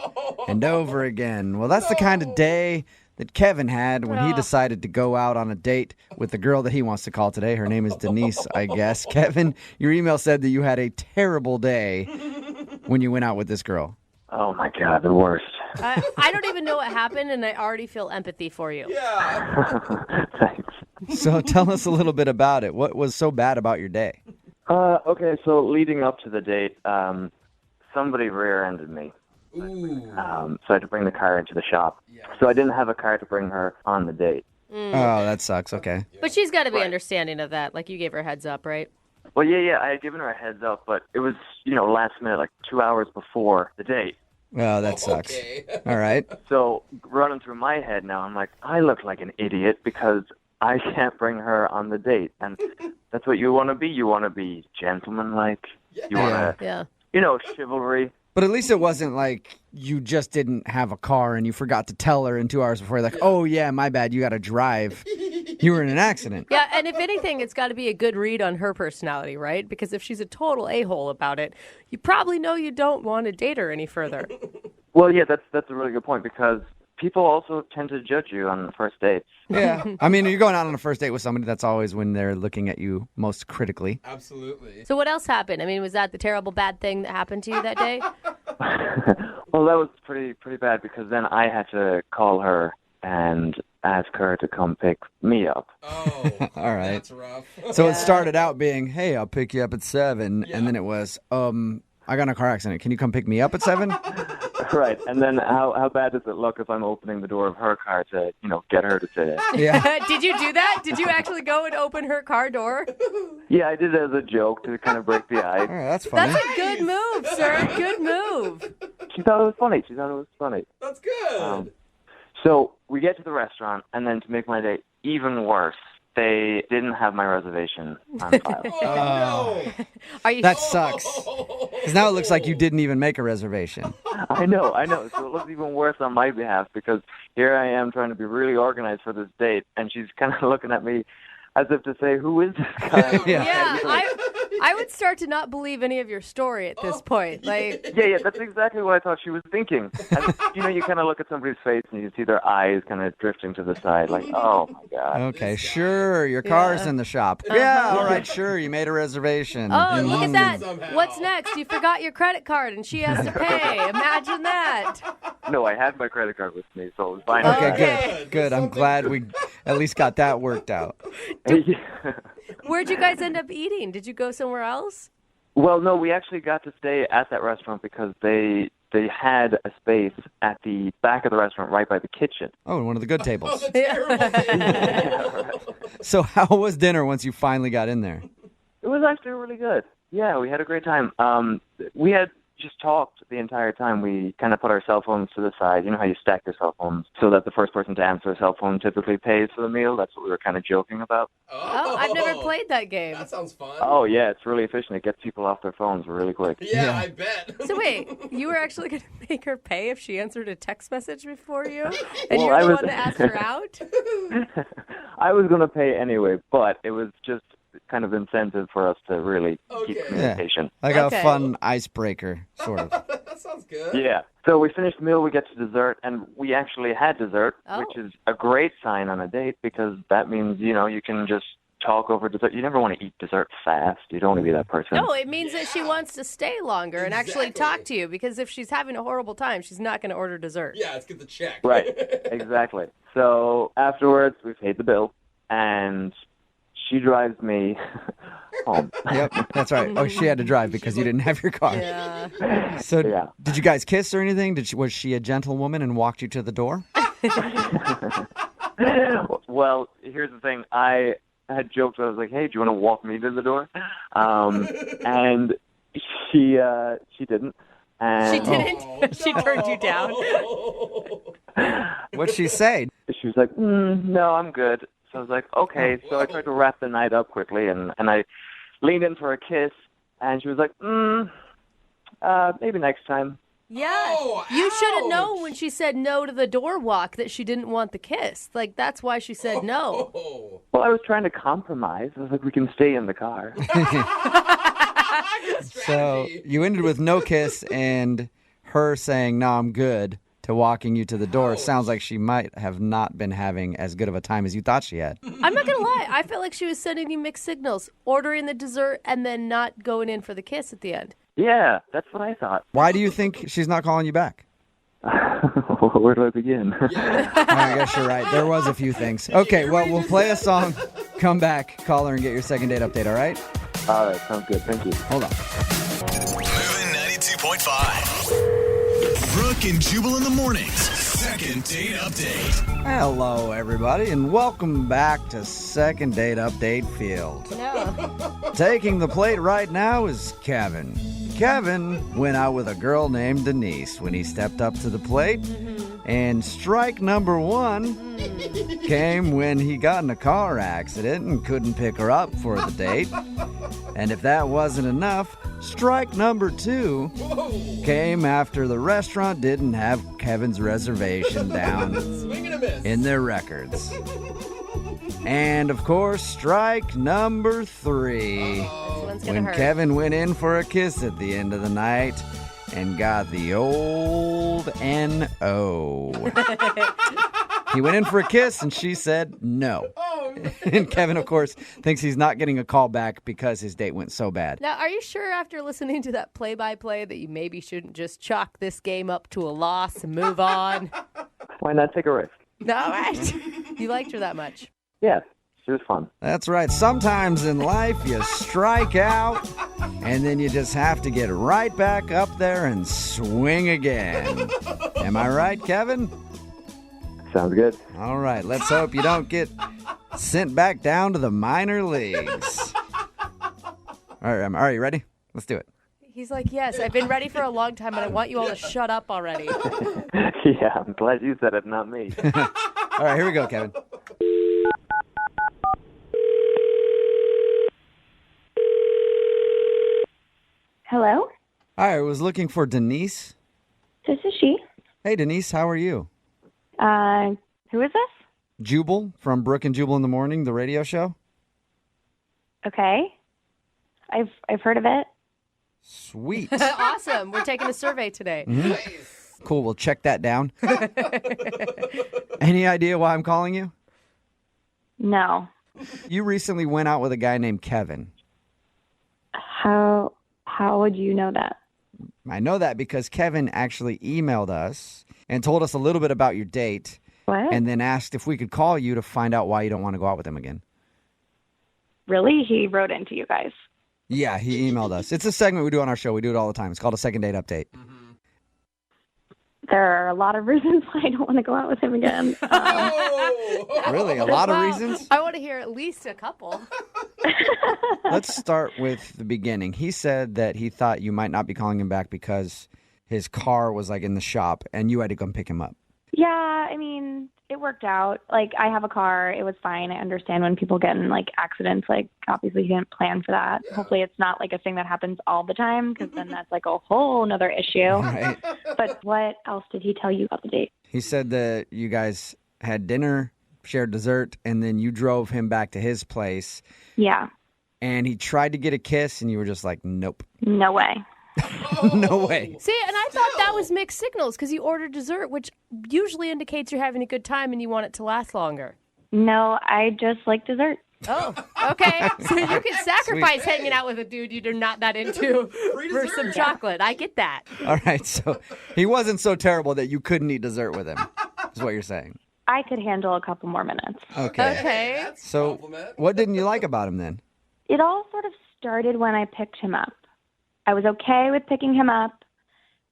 and over again. Well, that's the kind of day that Kevin had when he decided to go out on a date with the girl that he wants to call today. Her name is Denise, I guess. Kevin, your email said that you had a terrible day when you went out with this girl. Oh, my God, the worst. I don't even know what happened, and I already feel empathy for you. Yeah. Thanks. So tell us a little bit about it. What was so bad about your day? Okay, so leading up to the date, somebody rear-ended me. Ooh. So I had to bring the car into the shop. So I didn't have a car to bring her on the date. Oh, that sucks. Okay. But she's got to be understanding of that. Like, you gave her a heads up, right? Well, yeah, I had given her a heads up, but it was, last minute, like 2 hours before the date. Oh, that sucks. Okay. All right. So running through my head now, I'm like, I look like an idiot because I can't bring her on the date. And that's what you want to be. You want to be gentlemanlike. You want to, Yeah. chivalry. But at least it wasn't like you just didn't have a car and you forgot to tell her in 2 hours before. Like, oh, yeah, my bad. You got to drive. You were in an accident. Yeah, and if anything, it's got to be a good read on her personality, right? Because if she's a total a-hole about it, you probably know you don't want to date her any further. Well, yeah, that's a really good point because people also tend to judge you on first dates. Yeah. I mean, you're going out on a first date with somebody, that's always when they're looking at you most critically. Absolutely. So what else happened? I mean, was that the terrible bad thing that happened to you that day? Well, that was pretty bad because then I had to call her and ask her to come pick me up. Oh, all right. That's rough. So it started out being, hey, I'll pick you up at 7. And then it was, I got in a car accident. Can you come pick me up at 7? Right. And then how bad does it look if I'm opening the door of her car to, get her to sit in? Yeah. Did you do that? Did you actually go and open her car door? Yeah, I did it as a joke to kind of break the ice. All right, that's funny. That's a good move, sir. Good move. She thought it was funny. That's good. So we get to the restaurant, and then to make my day even worse, they didn't have my reservation on file. Are you? That sucks. Because now it looks like you didn't even make a reservation. I know. So it looks even worse on my behalf because here I am trying to be really organized for this date, and she's kind of looking at me as if to say, who is this guy? Yeah, I would start to not believe any of your story at this point. Like, Yeah, that's exactly what I thought she was thinking. And, you kind of look at somebody's face and you see their eyes kind of drifting to the side, like, oh my God. Okay, sure, your car's in the shop. Yeah, all right, sure, you made a reservation. oh, look at that. What's next? You forgot your credit card and she has to pay. Imagine that. No, I had my credit card with me, so it was fine. Okay, good. I'm glad we at least got that worked out. Where'd you guys end up eating? Did you go somewhere else? Well, no, we actually got to stay at that restaurant because they had a space at the back of the restaurant right by the kitchen. Oh, one of the good tables. Yeah, right. So how was dinner once you finally got in there? It was actually really good. Yeah, we had a great time. We had just talked the entire time. We kind of put our cell phones to the side. You know how you stack your cell phones so that the first person to answer a cell phone typically pays for the meal? That's what we were kind of joking about. Oh, I've never played that game. That sounds fun. Oh, yeah, it's really efficient. It gets people off their phones really quick. Yeah, I bet. So wait, you were actually going to make her pay if she answered a text message before you? And Well, you're I the was- one that asked her out? I was going to pay anyway, but it was just kind of incentive for us to really keep communication. Like a fun icebreaker, sort of. That sounds good. Yeah. So we finished the meal, we get to dessert, and we actually had dessert, which is a great sign on a date because that means, you can just talk over dessert. You never want to eat dessert fast. You don't want to be that person. No, it means that she wants to stay longer and actually talk to you because if she's having a horrible time, she's not going to order dessert. Yeah, let's get the check. Right. Exactly. So afterwards, we paid the bill, and she drives me home. Yep, that's right. Oh, she had to drive because you didn't have your car. Yeah. So did you guys kiss or anything? Was she a gentlewoman and walked you to the door? Well, here's the thing. I had joked. I was like, "Hey, do you want to walk me to the door?" And she didn't. And She didn't? She turned you down? What'd she say? She was like, "No, I'm good." So I was like, "Okay." So I tried to wrap the night up quickly, and I leaned in for a kiss, and she was like, "Maybe next time." Yeah. You should have known when she said no to the door walk that she didn't want the kiss. Like, that's why she said no. Well, I was trying to compromise. I was like, "We can stay in the car." So you ended with no kiss and her saying, "No, I'm good," to walking you to the door. Sounds like she might have not been having as good of a time as you thought she had. I'm not going to lie. I felt like she was sending you mixed signals, ordering the dessert and then not going in for the kiss at the end. Yeah, that's what I thought. Why do you think she's not calling you back? Where do I begin? I guess you're right. There was a few things. Okay, well, we'll play a song, come back, call her, and get your second date update, all right? All right, sounds good. Thank you. Hold on. Moving 92.5. Brooke and Jubal in the mornings. Second date update. Hello, everybody, and welcome back to Second Date Update Field. No. Taking the plate right now is Kevin. Kevin went out with a girl named Denise. When he stepped up to the plate, And strike number 1 came when he got in a car accident and couldn't pick her up for the date. And if that wasn't enough, strike number 2 came after the restaurant didn't have Kevin's reservation down in their records. And of course, strike number 3 when Kevin went in for a kiss at the end of the night and got the old N.O. He went in for a kiss and she said no. And Kevin, of course, thinks he's not getting a call back because his date went so bad. Now, are you sure after listening to that play-by-play that you maybe shouldn't just chalk this game up to a loss and move on? Why not take a risk? All right. You liked her that much. Yeah, she was fun. That's right. Sometimes in life you strike out and then you just have to get right back up there and swing again. Am I right, Kevin? Sounds good. All right. Let's hope you don't get sent back down to the minor leagues. All right, you ready? Let's do it. He's like, yes, I've been ready for a long time, but I want you all to shut up already. Yeah, I'm glad you said it, not me. All right, here we go, Kevin. Hello? Hi, I was looking for Denise. This is she. Hey, Denise, how are you? Who is this? Jubal from Brooke and Jubal in the Morning, the radio show. Okay. I've heard of it. Sweet. Awesome. We're taking a survey today. Mm-hmm. Cool, we'll check that down. Any idea why I'm calling you? No. You recently went out with a guy named Kevin. How would you know that? I know that because Kevin actually emailed us and told us a little bit about your date. What? And then asked if we could call you to find out why you don't want to go out with him again. Really? He wrote into you guys. Yeah, he emailed us. It's a segment we do on our show. We do it all the time. It's called a second date update. There are a lot of reasons why I don't want to go out with him again. Really? A lot of reasons? I want to hear at least a couple. Let's start with the beginning. He said that he thought you might not be calling him back because his car was like in the shop and you had to come pick him up. Yeah, I mean, it worked out. Like, I have a car. It was fine. I understand when people get in, like, accidents. Like, obviously, he didn't plan for that. Yeah. Hopefully, it's not, like, a thing that happens all the time, because then that's, like, a whole nother issue. Right. But what else did he tell you about the date? He said that you guys had dinner, shared dessert, and then you drove him back to his place. Yeah. And he tried to get a kiss, and you were just like, nope. No way. No way. See, and I thought that was mixed signals because you ordered dessert, which usually indicates you're having a good time and you want it to last longer. No, I just like dessert. Oh, okay. So you can sacrifice hanging out with a dude you're not that into for some chocolate. I get that. All right, so he wasn't so terrible that you couldn't eat dessert with him, is what you're saying. I could handle a couple more minutes. Okay. So what didn't you like about him then? It all sort of started when I picked him up. I was okay with picking him up,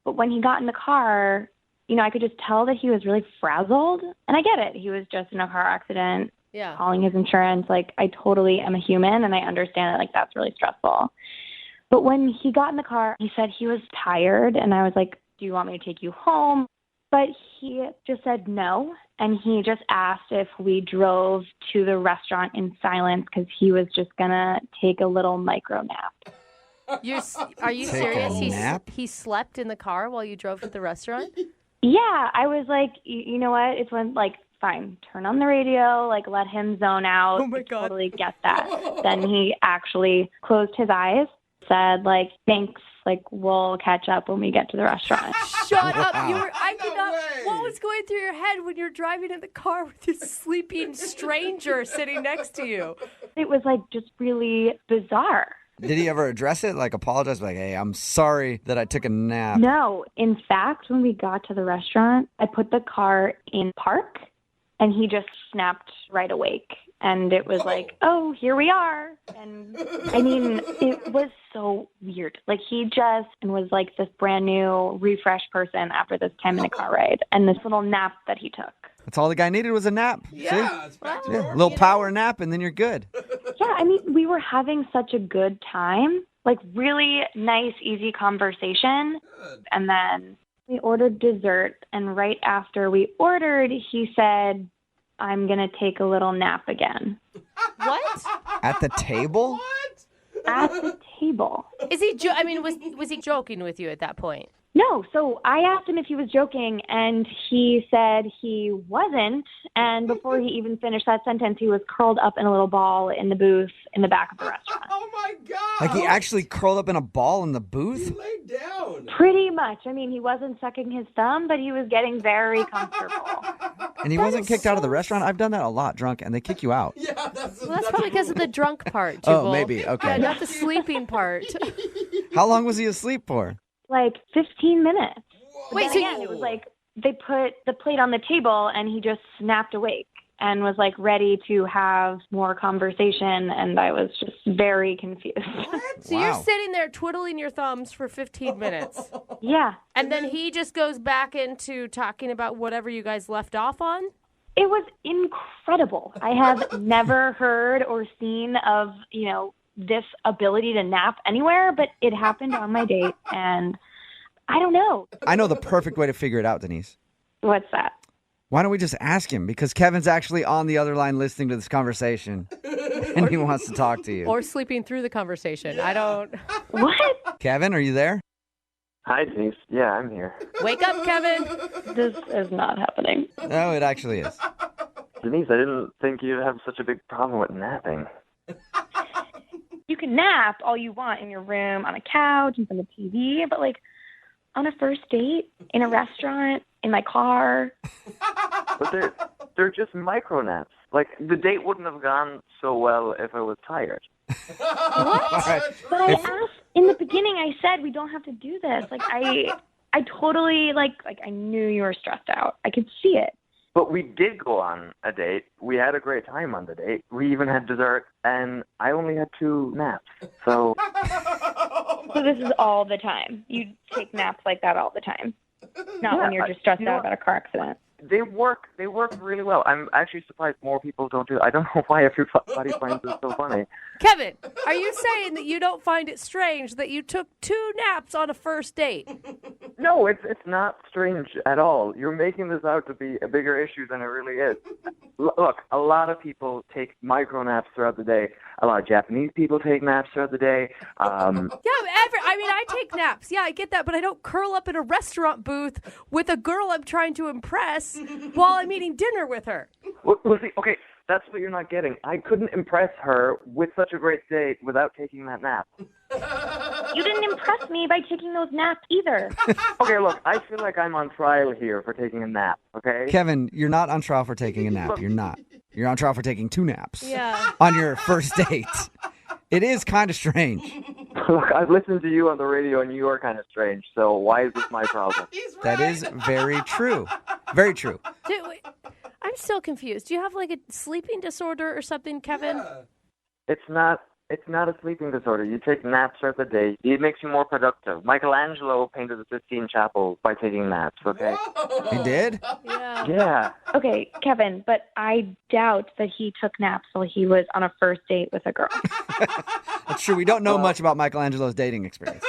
but when he got in the car, you know, I could just tell that he was really frazzled. And I get it. He was just in a car accident, calling his insurance. Like, I totally am a human, and I understand that, like, that's really stressful. But when he got in the car, he said he was tired, and I was like, do you want me to take you home? But he just said no, and he just asked if we drove to the restaurant in silence because he was just going to take a little micro nap. Are you serious? He slept in the car while you drove to the restaurant? Yeah, I was like, you know what? It's when, like, fine, turn on the radio, like, let him zone out. Oh, my God. Totally get that. Then he actually closed his eyes, said, like, thanks, like, we'll catch up when we get to the restaurant. Shut up. I could not. What was going through your head when you're driving in the car with this sleeping stranger sitting next to you? It was, like, just really bizarre. Did he ever address it? Like apologize? Like, hey, I'm sorry that I took a nap. No. In fact, when we got to the restaurant, I put the car in park and he just snapped right awake. And it was like, oh, here we are. And I mean, it was so weird. Like, he just was like this brand new refresh person after this 10-minute car ride and this little nap that he took. That's all the guy needed was a nap. Yeah, it's back to normal. A little power nap, and then you're good. Yeah, I mean, we were having such a good time. Like, really nice, easy conversation. Good. And then We ordered dessert, and right after we ordered, he said, I'm going to take a little nap again. What? At the table? At the table. Is he? Was he joking with you at that point? No, so I asked him if he was joking, and he said he wasn't. And before he even finished that sentence, he was curled up in a little ball in the booth in the back of the restaurant. Oh my God! Like he actually curled up in a ball in the booth? Lay down. Pretty much. I mean, he wasn't sucking his thumb, but he was getting very comfortable. And he wasn't kicked out of the restaurant? I've done that a lot drunk, and they kick you out. Yeah, that's probably because of the drunk part, Jubal. Oh, maybe. Okay. Yeah, not the sleeping part. How long was he asleep for? Like 15 minutes. Wait, But so again, it was like they put the plate on the table, and he just snapped awake and was like ready to have more conversation, and I was just very confused. So you're sitting there twiddling your thumbs for 15 minutes. Yeah. And then he just goes back into talking about whatever you guys left off on? It was incredible. I have never heard or seen of, this ability to nap anywhere, but it happened on my date, and I don't know. I know the perfect way to figure it out, Denise. What's that? Why don't we just ask him? Because Kevin's actually on the other line listening to this conversation, and he wants to talk to you. Or sleeping through the conversation. I don't... What? Kevin, are you there? Hi, Denise. Yeah, I'm here. Wake up, Kevin. This is not happening. No, it actually is. Denise, I didn't think you'd have such a big problem with napping. You can nap all you want in your room, on a couch, in front of the TV, but like on a first date, in a restaurant, in my car. But they're just micro naps. Like, the date wouldn't have gone so well if I was tired. What? But I asked in the beginning. I said we don't have to do this. Like I totally like I knew you were stressed out. I could see it. But we did go on a date. We had a great time on the date. We even had dessert, and I only had 2 naps. So this is all the time. You take naps like that all the time. Not when you're just stressed out about a car accident. They work really well. I'm actually surprised more people don't do it. I don't know why everybody finds it so funny. Kevin, are you saying that you don't find it strange that you took 2 naps on a first date? No, it's not strange at all. You're making this out to be a bigger issue than it really is. Look, a lot of people take micro naps throughout the day. A lot of Japanese people take naps throughout the day. I take naps. Yeah, I get that, but I don't curl up in a restaurant booth with a girl I'm trying to impress while I'm eating dinner with her. Well, see, okay, that's what you're not getting. I couldn't impress her with such a great date without taking that nap. You didn't impress me by taking those naps either. Okay, look, I feel like I'm on trial here for taking a nap, okay? Kevin, you're not on trial for taking a nap. You're not. You're on trial for taking 2 naps. Yeah. On your first date. It is kind of strange. Look, I've listened to you on the radio, and you are kind of strange, so why is this my problem? That is very true. Very true. I'm still confused. Do you have like a sleeping disorder or something, Kevin? Yeah. It's not a sleeping disorder. You take naps throughout the day. It makes you more productive. Michelangelo painted the Sistine Chapel by taking naps, okay? He did? Yeah. Yeah. Okay, Kevin, but I doubt that he took naps while he was on a first date with a girl. That's true. We don't know much about Michelangelo's dating experience.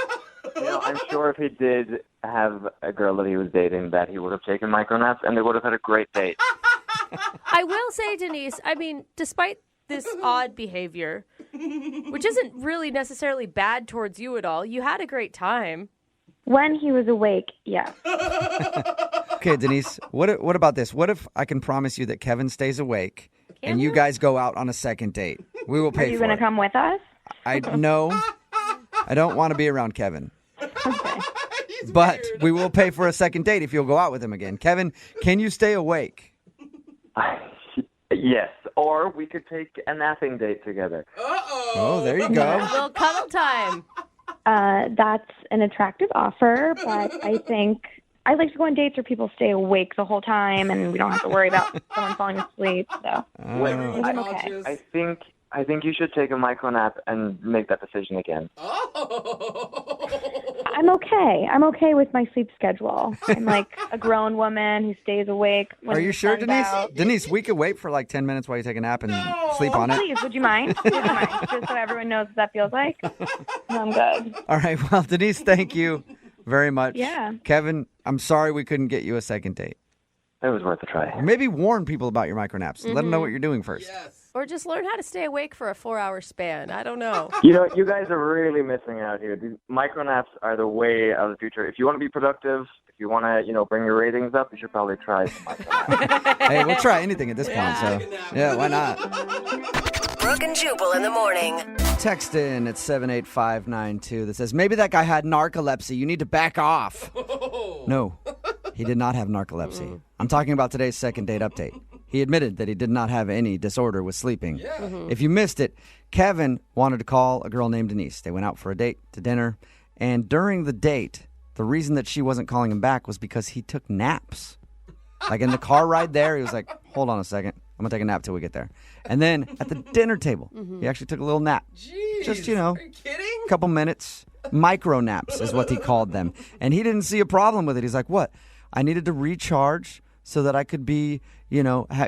I'm sure if he did have a girl that he was dating, that he would have taken micro naps, and they would have had a great date. I will say, Denise, despite this odd behavior, which isn't really necessarily bad towards you at all, you had a great time. When he was awake, yeah. Okay, Denise, what about this? What if I can promise you that Kevin stays awake and you guys go out on a second date? We will pay for it. Are you going to come with us? No, I don't want to be around Kevin. Okay. But we will pay for a second date if you'll go out with him again. Kevin, can you stay awake? Yes, or we could take a napping date together. Oh, there you go. A little cuddle time. That's an attractive offer, but I think I like to go on dates where people stay awake the whole time and we don't have to worry about someone falling asleep. So I'm okay. I think you should take a micro nap and make that decision again. I'm okay. I'm okay with my sleep schedule. I'm like a grown woman who stays awake. Are you sure, Denise? Denise, we could wait for like 10 minutes while you take a nap and sleep on it. Please, would you mind? Just so everyone knows what that feels like. No, I'm good. All right. Well, Denise, thank you. very much. Yeah. Kevin, I'm sorry we couldn't get you a second date. It was worth a try. Maybe warn people about your micronaps. Let them know what you're doing first. Or just learn how to stay awake for a 4-hour span. I don't know. You know, you guys are really missing out here. These micronaps are the way of the future. If you want to be productive, if you want to, bring your ratings up, you should probably try some micronaps. Hey, we'll try anything at this point, so yeah, why not? Brooke and Jubal in the morning. Text in at 78592 that says, maybe that guy had narcolepsy. You need to back off. No, he did not have narcolepsy. I'm talking about today's second date update. He admitted that he did not have any disorder with sleeping. If you missed it, Kevin wanted to call a girl named Denise. They went out for a date to dinner. And during the date, the reason that she wasn't calling him back was because he took naps. Like in the car ride there, he was like, hold on a second. I'm going to take a nap till we get there. And then at the dinner table, he actually took a little nap. Jeez, Just, are you kidding? a couple minutes. Micro naps is what he called them. And he didn't see a problem with it. He's like, what? I needed to recharge so that I could be,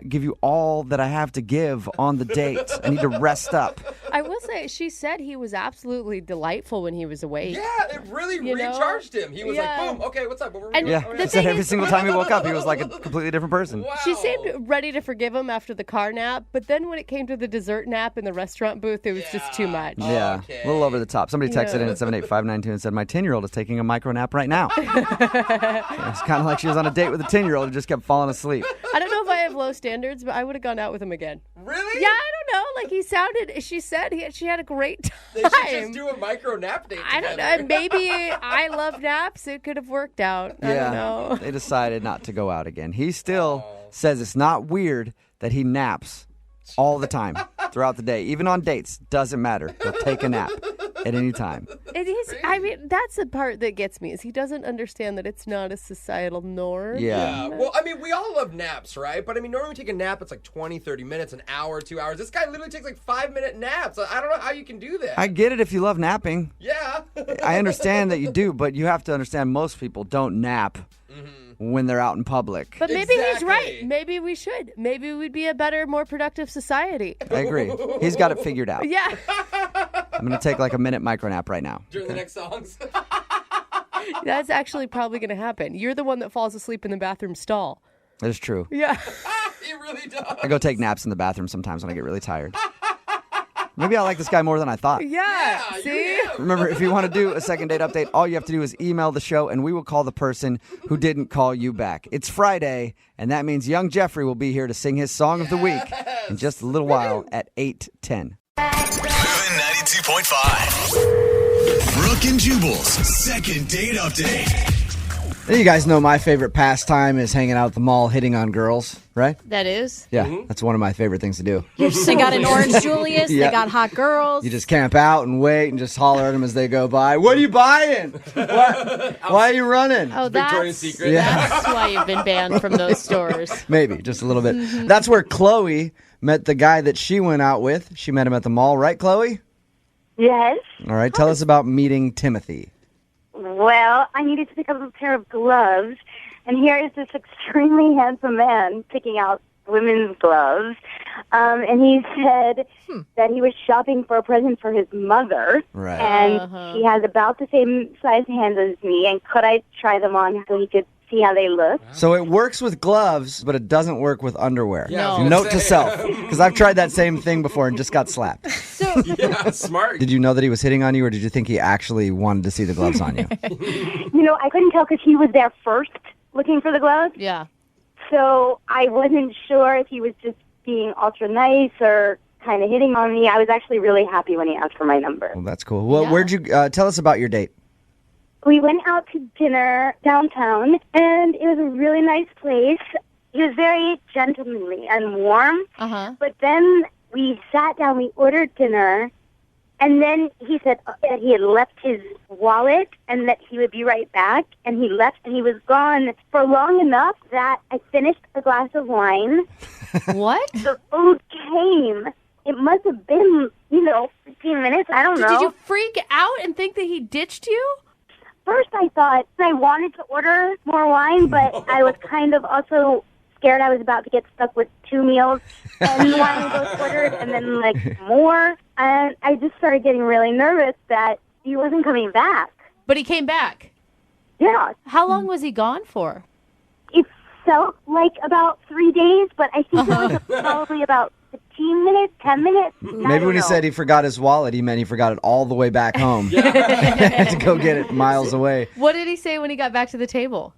give you all that I have to give on the date. I need to rest up. I will say, she said he was absolutely delightful when he was awake. Yeah, it really recharged him. He was like, boom, okay, what's up? What were we And doing? Yeah, he said every single time he woke up, he was like a completely different person. Wow. She seemed ready to forgive him after the car nap, but then when it came to the dessert nap in the restaurant booth, it was just too much. Yeah, a little over the top. Somebody texted in at 78592 and said, my 10-year-old is taking a micro nap right now. It's kind of like she was on a date with a 10-year-old who just kept falling asleep. I don't know if I have low standards, but I would have gone out with him again. Really? Yeah, I don't know. Like she said she had a great time. They should just do a micro nap date I don't together. know. Maybe I love naps. It could have worked out. I don't know. They decided not to go out again. He still says it's not weird that he naps all the time throughout the day. Even on dates, doesn't matter. He'll take a nap at any time. It is. I mean, that's the part that gets me is he doesn't understand that it's not a societal norm. Yeah. Well, I mean, we all love naps, right? But I mean, normally we take a nap, it's like 20, 30 minutes, an hour, 2 hours. This guy literally takes like 5-minute naps. I don't know how you can do that. I get it if you love napping. Yeah. I understand that you do, but you have to understand most people don't nap when they're out in public. But maybe he's right. Maybe we should. Maybe we'd be a better, more productive society. I agree. He's got it figured out. Yeah. I'm going to take like a minute micro nap right now. During the next songs. That's actually probably going to happen. You're the one that falls asleep in the bathroom stall. That is true. Yeah. He really does. I go take naps in the bathroom sometimes when I get really tired. Maybe I like this guy more than I thought. Yeah. See? Remember, if you want to do a second date update, all you have to do is email the show, and we will call the person who didn't call you back. It's Friday, and that means young Jeffrey will be here to sing his song of the week in just a little while at 8:10. Moving 92.5. Brooke and Jubal's second date update. You guys know my favorite pastime is hanging out at the mall hitting on girls, right? That is? Yeah, that's one of my favorite things to do. They got an Orange Julius. Yeah. They got hot girls. You just camp out and wait and just holler at them as they go by. What are you buying? Why are you running? Oh, Victoria's Secret. Yeah. That's why you've been banned from those stores. Maybe, just a little bit. That's where Chloe met the guy that she went out with. She met him at the mall, right, Chloe? Yes. All right, tell us about meeting Timothy. Well, I needed to pick up a pair of gloves, and here is this extremely handsome man picking out women's gloves. And he said that he was shopping for a present for his mother. Right. And she has about the same size hands as me, and could I try them on so he could see how they look? So it works with gloves, but it doesn't work with underwear. Yeah, I was gonna Note to say. self, because I've tried that same thing before and just got slapped. Yeah, smart. Did you know that he was hitting on you, or did you think he actually wanted to see the gloves on you? You know, I couldn't tell because he was there first looking for the gloves. Yeah. So I wasn't sure if he was just being ultra nice or kind of hitting on me. I was actually really happy when he asked for my number. Well, that's cool. Well, where'd you tell us about your date? We went out to dinner downtown, and it was a really nice place. He was very gentlemanly and warm. But then we sat down, we ordered dinner, and then he said that he had left his wallet and that he would be right back. And he left, and he was gone for long enough that I finished a glass of wine. What? The food came. It must have been, 15 minutes. I don't know. Did you freak out and think that he ditched you? First, I thought I wanted to order more wine, but I was kind of also scared I was about to get stuck with 2 meals and wine was ordered and then, more. And I just started getting really nervous that he wasn't coming back. But he came back. Yeah. How long was he gone for? It felt like about 3 days, but I think it was probably about 15 minutes, 10 minutes. Maybe when he said he forgot his wallet, he meant he forgot it all the way back home. Had to go get it miles away. What did he say when he got back to the table?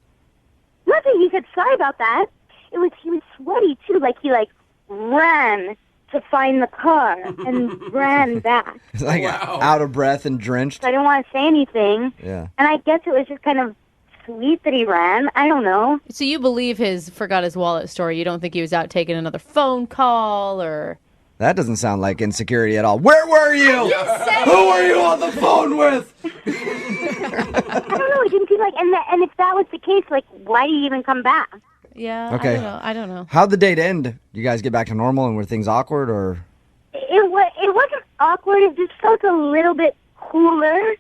Nothing. He said, sorry about that. He was sweaty, too. Like, he, ran to find the car and ran back. It's like out of breath and drenched. So I didn't want to say anything. Yeah. And I guess it was just kind of sweet that he ran. I don't know. So you believe his forgot his wallet story. You don't think he was out taking another phone call or... That doesn't sound like insecurity at all. Where were you? Who were you on the phone with? I don't know. It didn't seem like... And if that was the case, why did he even come back? Yeah, Okay. I don't know. How'd the date end? You guys get back to normal and were things awkward or? It wasn't awkward. It just felt a little bit cooler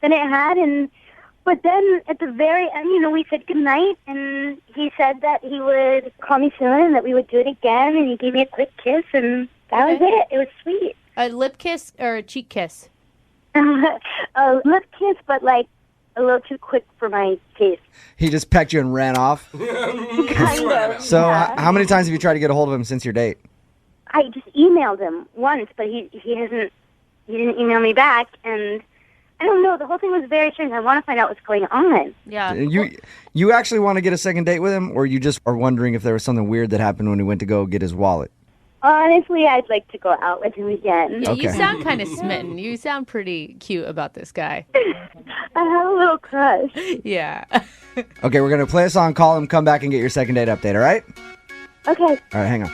than it had. But then at the very end, we said goodnight, and he said that he would call me soon and that we would do it again, and he gave me a quick kiss, and that was it. It was sweet. A lip kiss or a cheek kiss? A lip kiss, but a little too quick for my taste. He just pecked you and ran off? Kind of. So yeah. how many times have you tried to get a hold of him since your date? I just emailed him once, but he didn't email me back, and I don't know. The whole thing was very strange. I want to find out what's going on. Yeah. You actually want to get a second date with him, or you just are wondering if there was something weird that happened when he went to go get his wallet? Honestly, I'd like to go out with him again. Yeah, you Okay. sound kind of smitten. You sound pretty cute about this guy. I have a little crush. Yeah. Okay, we're going to play a song, call him, come back and get your second date update, all right? Okay. All right, hang on.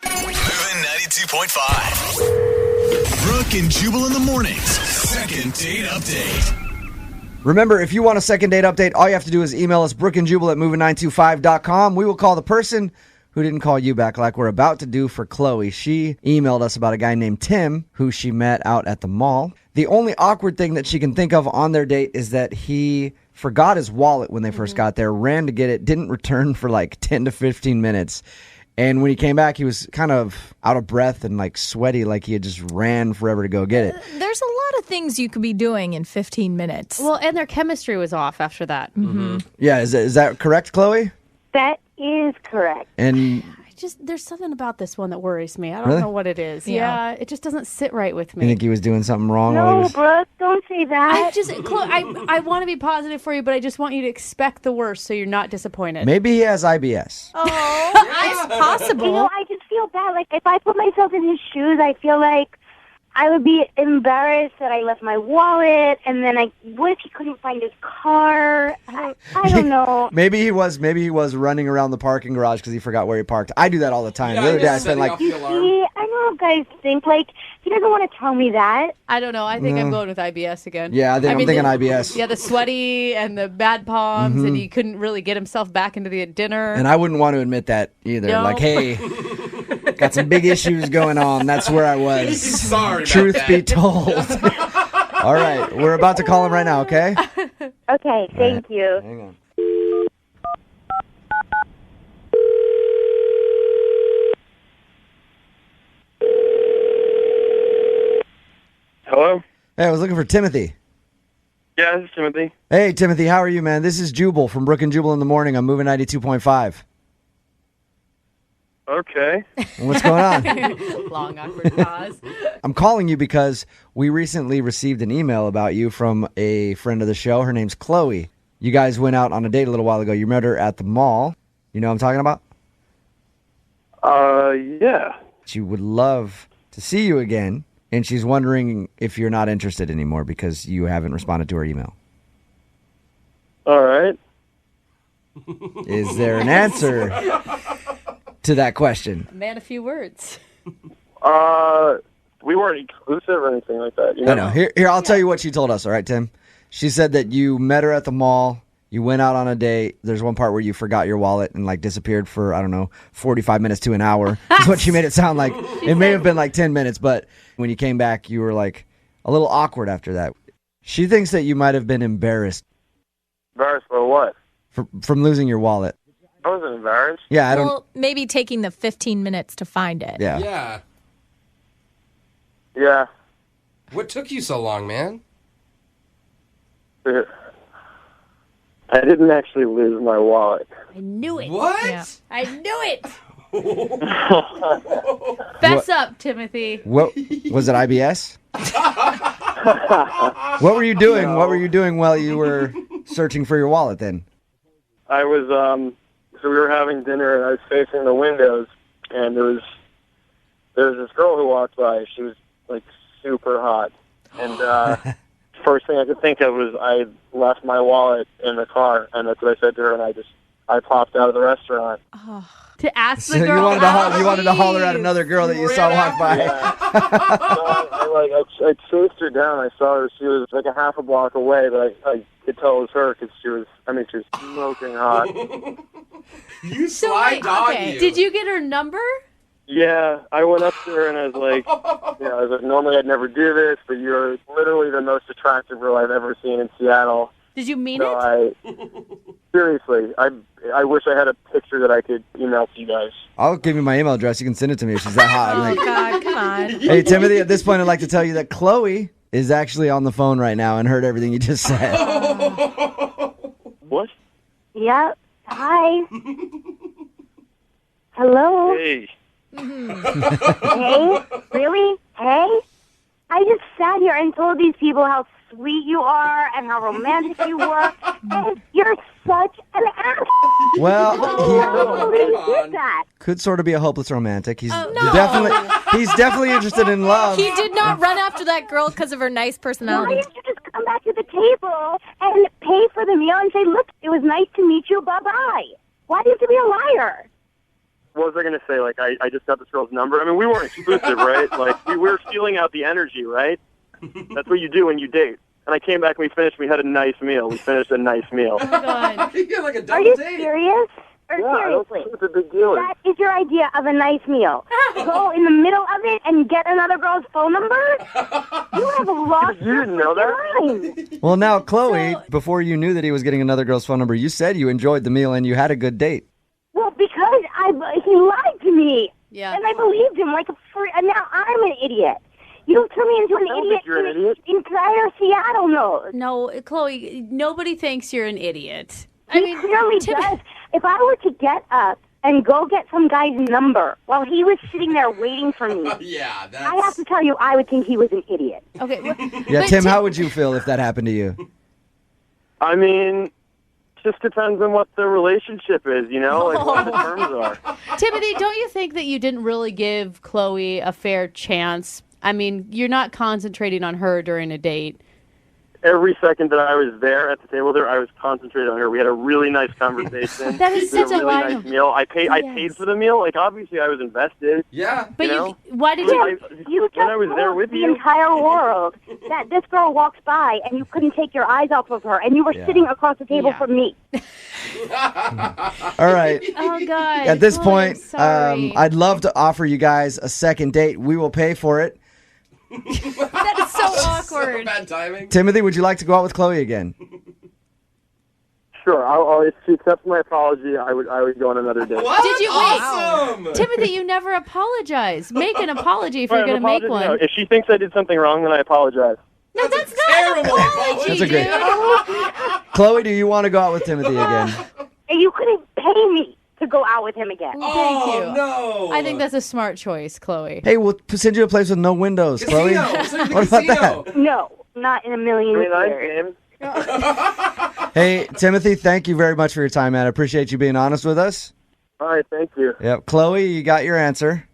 Moving 92.5. Brooke and Jubal in the mornings. Second date update. Remember, if you want a second date update, all you have to do is email us, brookeandjubal@moving925.com. We will call the person who didn't call you back like we're about to do for Chloe. She emailed us about a guy named Tim who she met out at the mall. The only awkward thing that she can think of on their date is that he forgot his wallet when they first got there, ran to get it, didn't return for 10 to 15 minutes. And when he came back, he was kind of out of breath and sweaty, like he had just ran forever to go get it. There's a lot of things you could be doing in 15 minutes. Well, and their chemistry was off after that. Mm-hmm. Yeah, is that correct, Chloe? That is correct. And There's something about this one that worries me. I don't Really? know what it is. Yeah. Yeah, it just doesn't sit right with you me. think he was doing something wrong? while he No, was... Brooke, don't say that. I want to be positive for you, but I just want you to expect the worst so you're not disappointed. Maybe he has IBS. Oh, it's possible. I just feel bad. If I put myself in his shoes, I feel like I would be embarrassed that I left my wallet, and then what if he couldn't find his car? I don't know. Maybe he was running around the parking garage because he forgot where he parked. I do that all the time. The other day I spent You see, I know guys think he doesn't want to tell me that. I don't know. I think I'm going with IBS again. Yeah, I'm thinking IBS. Yeah, the sweaty and the bad palms, and he couldn't really get himself back into the dinner. And I wouldn't want to admit that either. No. Hey, got some big issues going on. That's where I was. Sorry about Truth that. be told. All right, we're about to call him right now, okay? Okay, thank you. Hang on. Hello? Hey, I was looking for Timothy. Yeah, this is Timothy. Hey, Timothy, how are you, man? This is Jubal from Brooke and Jubal in the morning. I'm moving 92.5. Okay. What's going on? Long, awkward pause. I'm calling you because we recently received an email about you from a friend of the show. Her name's Chloe. You guys went out on a date a little while ago. You met her at the mall. You know what I'm talking about? Yeah. She would love to see you again, and she's wondering if you're not interested anymore because you haven't responded to her email. All right. Is there an answer to that question? Man, a few words. We weren't exclusive or anything like that. You I know. Here, I'll tell you what she told us. All right, Tim. She said that you met her at the mall. You went out on a date. There's one part where you forgot your wallet and disappeared for, I don't know, 45 minutes to an hour. That's what she made it sound like. It may have been 10 minutes, but when you came back, you were a little awkward after that. She thinks that you might have been embarrassed. Embarrassed for what? From losing your wallet. I wasn't embarrassed. Yeah, I don't. Well, maybe taking the 15 minutes to find it. Yeah. Yeah. Yeah. What took you so long, man? I I didn't actually lose my wallet. I knew it. What? Yeah. I knew it. Fess up, Timothy. What was it? IBS? What were you doing? No. What were you doing while you were searching for your wallet? Then I was, so we were having dinner, and I was facing the windows, and there was this girl who walked by. She was, like, super hot. And first thing I could think of was I left my wallet in the car, and that's what I said to her, and I popped out of the restaurant. Oh. To ask the so girl. you wanted to holler at another girl that you saw walk by. Yeah. I chased her down. I saw her. She was like a half a block away, but I could tell it was her because she was smoking hot. You sly dog. Okay. Did you get her number? Yeah, I went up to her and I was like, normally I'd never do this, but you're literally the most attractive girl I've ever seen in Seattle. Did you mean it? Seriously, I wish I had a picture that I could email to you guys. I'll give you my email address. You can send it to me if she's that hot. Oh, God, come on. Hey, Timothy, at this point, I'd like to tell you that Chloe is actually on the phone right now and heard everything you just said. What? Yep. Hi. Hello. Hey. Hey? Really? Hey? I just sat here and told these people how sweet you are and how romantic you were. And you're such an ass. Well, Did that. could sort of be a hopeless romantic. He's no. he's definitely interested in love. He did not run after that girl because of her nice Why personality. didn't you just come back to the table and pay for the meal and say, look, it was nice to meet you, bye-bye? Why do you have to be a liar? What was I going to say? Like, I just got this girl's number. I mean, we weren't exclusive, right? Like, we were feeling out the energy, right? That's what you do when you date. And I came back and we finished. We had a nice meal. We finished a nice meal. Oh, God. You get like a Are double you date. serious? Or Yeah, I don't seriously? think it's a big deal. That is your idea of a nice meal. Go in the middle of it and get another girl's phone number? You have lost You didn't know that? your mind. Well, now, Chloe, before you knew that he was getting another girl's phone number, you said you enjoyed the meal and you had a good date. Well, because he lied to me. Yeah. And I believed him like a freak. And now I'm an idiot. You turn me into an don't idiot. think you're an idiot. Entire Seattle knows. No, Chloe, nobody thinks you're an idiot. He clearly does. If I were to get up and go get some guy's number while he was sitting there waiting for me, Yeah, that's... I have to tell you, I would think he was an idiot. Okay. Yeah, but Tim, how would you feel if that happened to you? I mean, just depends on what the relationship is, you know? Like, what the terms are. Timothy, don't you think that you didn't really give Chloe a fair chance? I mean, you're not concentrating on her during a date. Every second that I was there at the table there, I was concentrated on her. We had a really nice conversation. That is We had such a really lie. nice meal. I paid Yes. for the meal. Like, obviously, I was invested. Yeah. But You know? why did Tim, you? you just when I was there told with the you. entire world that this girl walked by and you couldn't take your eyes off of her, and you were Yeah. sitting across the table Yeah. from me. All right. Oh God! At this Chloe, I'm point, sorry. I'd love to offer you guys a second date. We will pay for it. that is so awkward. Bad timing. Timothy, would you like to go out with Chloe again? Sure, if she accepts my apology, I would go on another date. What? Did you Awesome. wait? Timothy, you never apologize. Make an apology if All you're right, going to make apologize. one. No, if she thinks I did something wrong, then I apologize. No, that's not terrible an apology, That's a great- dude. Chloe, do you want to go out with Timothy again? And you couldn't pay me to go out with him again. Thank Oh, you. no. I think that's a smart choice, Chloe. Hey, we'll send you a place with no windows, Chloe. Casino. Send me to the What about casino. that? No, not in a million I mean, I'm years. game. Hey, Timothy, thank you very much for your time, man. I appreciate you being honest with us. All right, thank you. Yep. Chloe, you got your answer.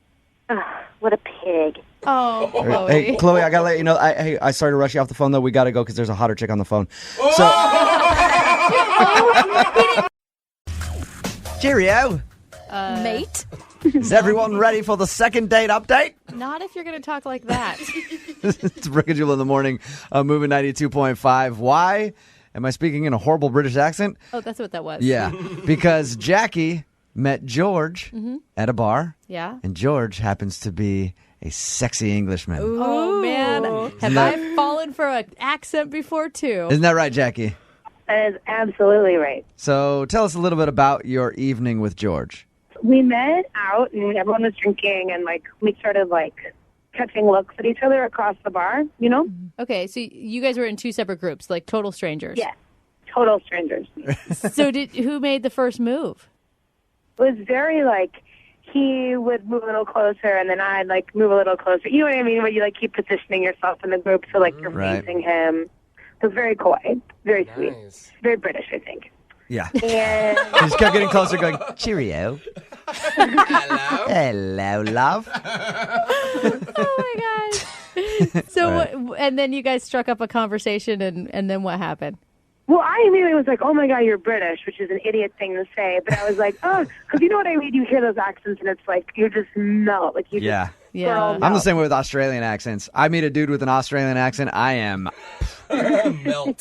Ugh, what a pig. Oh, Chloe. Hey, Chloe, I got to let you know. I sorry to rush you off the phone, though. We got to go because there's a hotter chick on the phone. Cheerio. Mate? Is everyone ready for the second date update? Not if you're going to talk like that. It's Brooke and Jubal in the morning, moving 92.5. Why am I speaking in a horrible British accent? Oh, that's what that was. Yeah, because Jackie met George at a bar, Yeah? and George happens to be a sexy Englishman. Oh, man. Have that- I fallen for an accent before, too? Isn't that right, Jackie? That is absolutely right. So tell us a little bit about your evening with George. We met out and everyone was drinking and we started catching looks at each other across the bar, you know? Okay, so you guys were in two separate groups, like total strangers. Yeah. total strangers. So who made the first move? It was very like he would move a little closer, and then I'd like move a little closer. You know what I mean? Where you like keep positioning yourself in the group so like you're facing him. It was very coy, very sweet, very British, I think. Yeah. And He just kept getting closer, going, cheerio. Hello, love. Oh my gosh. So, and then you guys struck up a conversation, and then what happened? well, I immediately was like, "Oh my God, you're British," which is an idiot thing to say. But I was like, "Oh," because you know what I mean. You hear those accents, and it's like you just melt, like you Yeah. just girl I'm the melt. same way with Australian accents. I meet a dude with an Australian accent, I am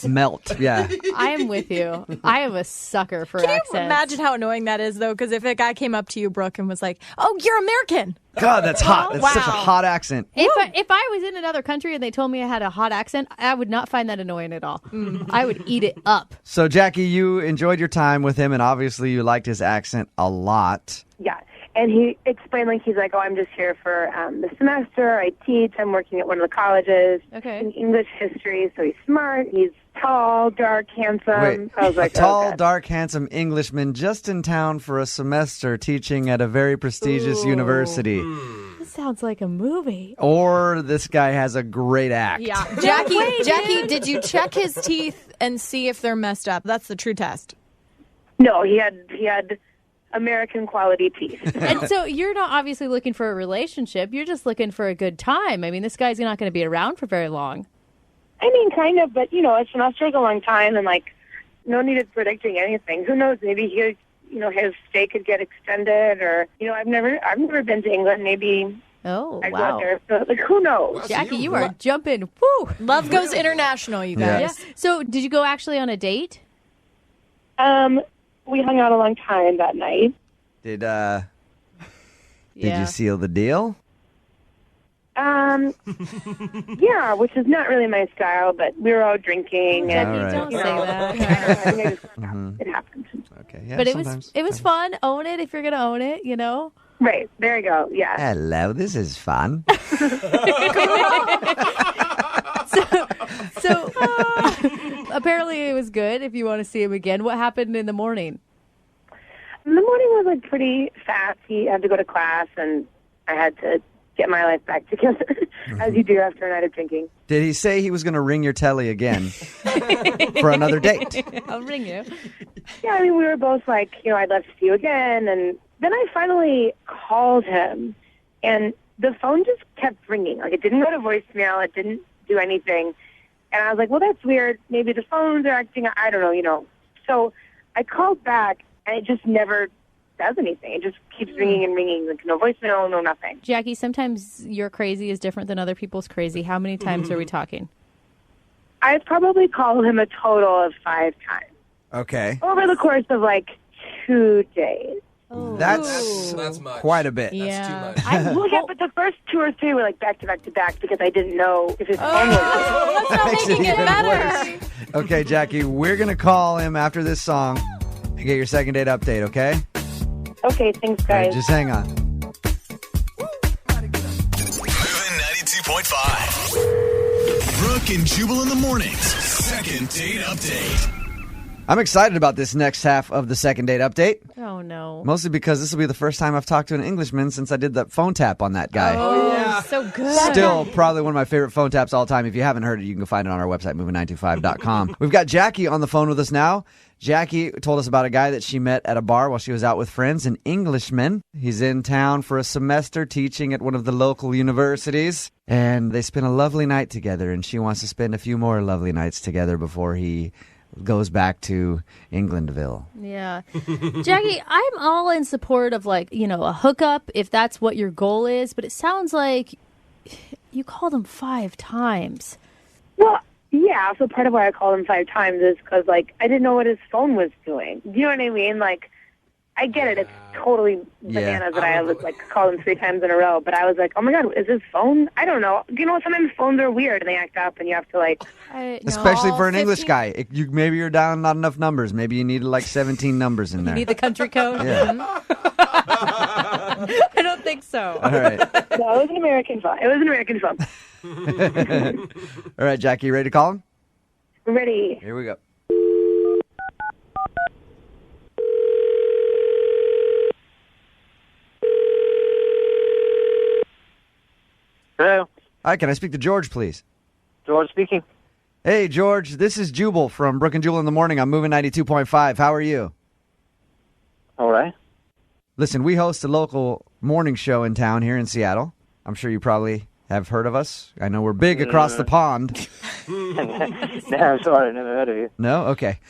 melt. Yeah. I am with you. I am a sucker for Can accents. you imagine how annoying that is, though? Because if a guy came up to you, Brooke, and was like, "Oh, you're American." God, that's hot. That's such a Wow. hot accent. If I was in another country and they told me I had a hot accent, I would not find that annoying at all. I would eat it up. So, Jackie, you enjoyed your time with him, and obviously you liked his accent a lot. Yeah. And he explained, like, he's like, "Oh, I'm just here for the semester. I teach. I'm working at one of the colleges in English history. So he's smart. He's tall, dark, handsome." Wait, I was like, a tall, "Oh, God." dark, handsome Englishman just in town for a semester teaching at a very prestigious university. This sounds like a movie. Or this guy has a great act. Yeah. Jackie, did you check his teeth and see if they're messed up? That's the true test. No, he had American quality teeth. And so you're not obviously looking for a relationship. You're just looking for a good time. I mean, this guy's not going to be around for very long. I mean, kind of, but, you know, a semester's a long time, and, like, no need of predicting anything. Who knows? Maybe he, you know, his stay could get extended, or, you know, I've never been to England. Maybe I'd go out there. So, like, who knows? Jackie, you are jumping. Woo! Love goes international, you guys. Yeah. So did you go actually on a date? We hung out a long time that night. Did Yeah. you seal the deal? Yeah, which is not really my style, but we were all drinking. And, All right. Don't you say know, that. It happens. Okay, yeah, But sometimes. it was fun. Own it if you're going to own it, you know? Right. There you go. Yeah. Hello, this is fun. So apparently it was good if you want to see him again. What happened in the morning? The morning was like pretty fast. He had to go to class, and I had to get my life back together, as you do after a night of drinking. Did he say he was going to ring your telly again for another date? I'll ring you. Yeah, I mean, we were both like, you know, I'd love to see you again. And then I finally called him, and the phone just kept ringing. Like, it didn't go to voicemail. It didn't do anything. And I was like, well, that's weird. Maybe the phones are acting, I don't know, you know. So I called back, and it just never does anything. It just keeps ringing and ringing. Like, no voicemail, no nothing. Jackie, sometimes your crazy is different than other people's crazy. How many times are we talking? I probably called him a total of 5 times Okay. over the course of, like, 2 days. That's much. quite a bit. Yeah. Well, yeah, but the first 2 or 3 were, like, back to back to back because I didn't know if his phone was That's not Makes it making it even better. worse. Okay, Jackie, we're going to call him after this song and get your second date update, okay? Okay, thanks, All right, guys. just hang on. Moving 92.5. Brooke and Jubal in the mornings. Second date update. I'm excited about this next half of the second date update. Oh, no. Mostly because this will be the first time I've talked to an Englishman since I did that phone tap on that guy. Oh, yeah. So good. Still probably one of my favorite phone taps all time. If you haven't heard it, you can go find it on our website, moving925.com. We've got Jackie on the phone with us now. Jackie told us about a guy that she met at a bar while she was out with friends, an Englishman. He's in town for a semester teaching at one of the local universities. And they spent a lovely night together, and she wants to spend a few more lovely nights together before he goes back to Englandville. Yeah. Jackie, I'm all in support of, like, you know, a hookup if that's what your goal is, but it sounds like you called him 5 times. Well, yeah, so part of why I called him 5 times is because, like, I didn't know what his phone was doing. You know what I mean? Like, I get it. It's totally bananas that I was, like, called him 3 times in a row. But I was like, oh, my God, is his phone? I don't know. You know, sometimes phones are weird and they act up and you have to, like... Especially for an English guy. Maybe you're down not enough numbers. Maybe you need, like, 17 numbers in there. You need the country code? Yeah. I don't think so. All right. No, it was an American phone. It was an American phone. All right, Jackie, you ready to call him? Ready. Here we go. Hello. Hi, can I speak to George, please? George speaking. Hey, George, this is Jubal from Brooke and Jubal in the Morning. I'm moving 92.5. How are you? All right. Listen, we host a local morning show in town here in Seattle. I'm sure you probably have heard of us. I know we're big across the pond. No, I'm sorry. I never heard of you. No? Okay.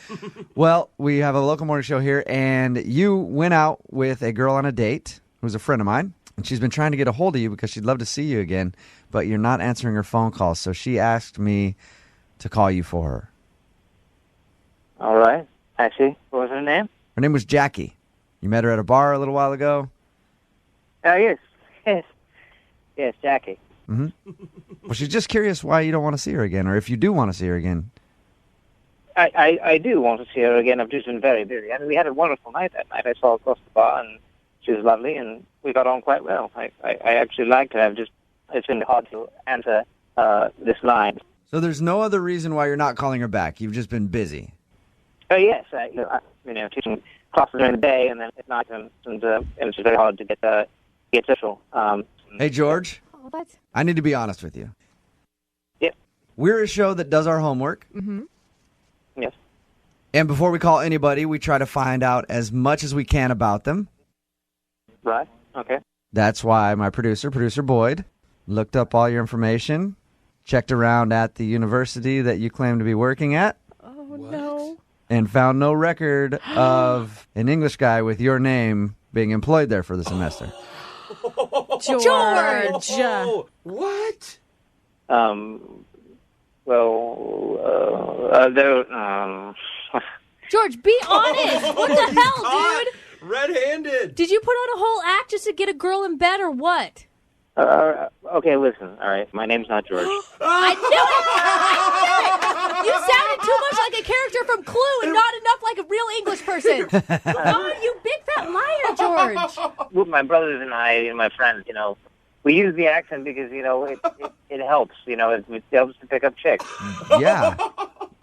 Well, we have a local morning show here, and you went out with a girl on a date who's a friend of mine, and she's been trying to get a hold of you because she'd love to see you again, but you're not answering her phone calls, so she asked me to call you for her. All right. I see. What was her name? Her name was Jackie. You met her at a bar a little while ago? Yes. Yes, Jackie. Mm-hmm. Well, she's just curious why you don't want to see her again, or if you do want to see her again. I do want to see her again. I've just been very busy. I mean, we had a wonderful night that night. I saw her across the bar, and she was lovely, and we got on quite well. I actually liked her. It's been hard to answer this line. So there's no other reason why you're not calling her back. You've just been busy. Yes, teaching classes during the day, and then at night, and it's very hard to get social. Hey, George. Oh, that's... I need to be honest with you. Yep. We're a show that does our homework. Mm-hmm. Yes. And before we call anybody, we try to find out as much as we can about them. Right. Okay. That's why my producer Boyd, looked up all your information, checked around at the university that you claim to be working at. Oh, no. And found no record of an English guy with your name being employed there for the semester. George! What? George, be honest! What the hell, dude? Red-handed. Did you put on a whole act just to get a girl in bed or what? Okay, listen. All right, my name's not George. I knew it! You sounded too much like a character from Clue and not enough like a real English person. Oh, you big fat liar, George. Well, my brothers and I and my friends, we use the accent because, it helps. It helps to pick up chicks. Yeah.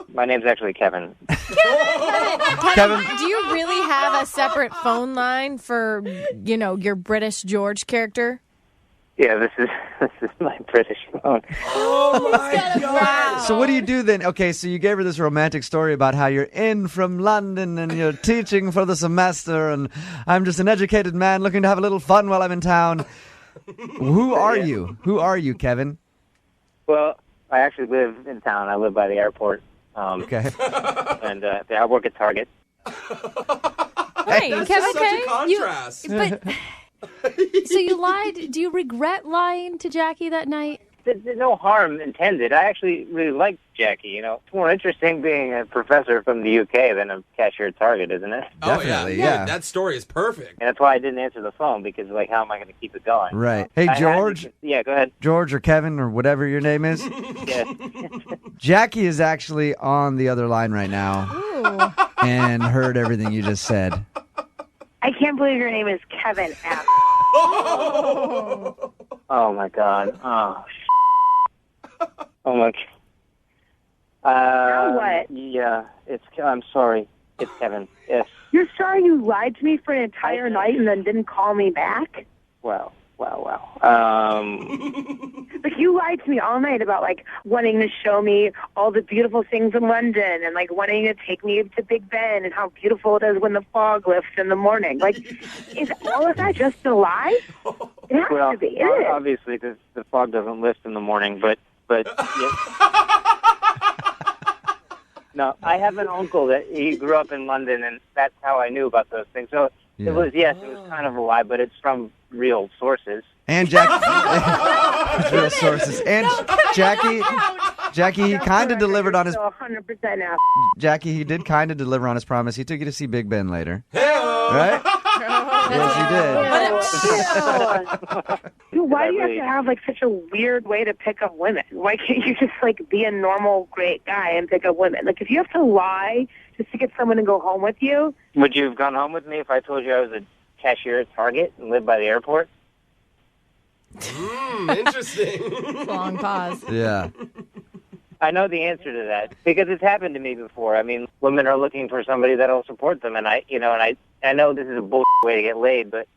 My name's actually Kevin. Kevin, do you really have a separate phone line for, your British George character? Yeah, this is my British phone. Oh my God! So what do you do then? Okay, so you gave her this romantic story about how you're in from London and you're teaching for the semester, and I'm just an educated man looking to have a little fun while I'm in town. Who are you? Who are you, Kevin? Well, I actually live in town. I live by the airport. Okay. And I work at Target. Hey, That's Kevin, such a contrast. So you lied? Do you regret lying to Jackie that night? There's no harm intended. I actually really like Jackie. It's more interesting being a professor from the UK than a cashier at Target, isn't it? Definitely, yeah. That story is perfect. And that's why I didn't answer the phone, because, how am I going to keep it going? Right. Hey, George. Yeah, go ahead. George or Kevin or whatever your name is. Yeah. Jackie is actually on the other line right now and heard everything you just said. I can't believe your name is Kevin F. Oh, my God. Oh, my God. Now what? Yeah, I'm sorry. It's Kevin. Yes. You're sorry you lied to me for an entire night and then didn't call me back? Well. But you lied to me all night about, wanting to show me all the beautiful things in London and, wanting to take me to Big Ben and how beautiful it is when the fog lifts in the morning. Is all of that just a lie? It has to be. It is. Obviously, because the fog doesn't lift in the morning, but yeah. No, I have an uncle that he grew up in London, and that's how I knew about those things. So it was kind of a lie, but it's from real sources. And real sources. And Jackie, he kind of delivered on his. 100% out. Jackie, he did kind of deliver on his promise. He took you to see Big Ben later. Hey-o! Right? Yes, he did. Dude, why do you have to have such a weird way to pick up women? Why can't you just be a normal great guy and pick up women? If you have to lie just to get someone to go home with you. Would you have gone home with me if I told you I was a cashier at Target and lived by the airport? Interesting. Long pause. Yeah. I know the answer to that because it's happened to me before. I mean, women are looking for somebody that'll support them, and I know this is a bullshit way to get laid, but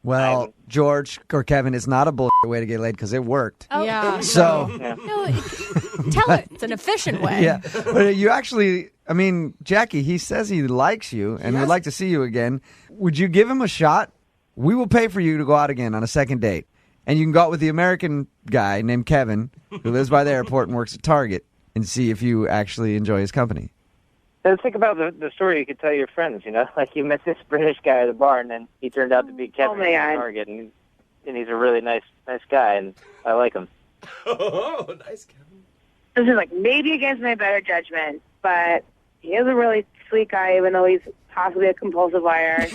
Well, George or Kevin, it's not a bullshit way to get laid because it worked. Oh, yeah. So, No, tell it. It's an efficient way. yeah. But you actually, I mean, Jackie, he says he likes you and would like to see you again. Would you give him a shot? We will pay for you to go out again on a second date. And you can go out with the American guy named Kevin, who lives by the airport and works at Target, and see if you actually enjoy his company. Let's think about the story you could tell your friends, you know? Like you met this British guy at the bar, and then he turned out to be Kevin at Target, and he's a really nice guy, and I like him. Oh, nice, Kevin. This is like maybe against my better judgment, but he is a really sweet guy, even though he's possibly a compulsive liar.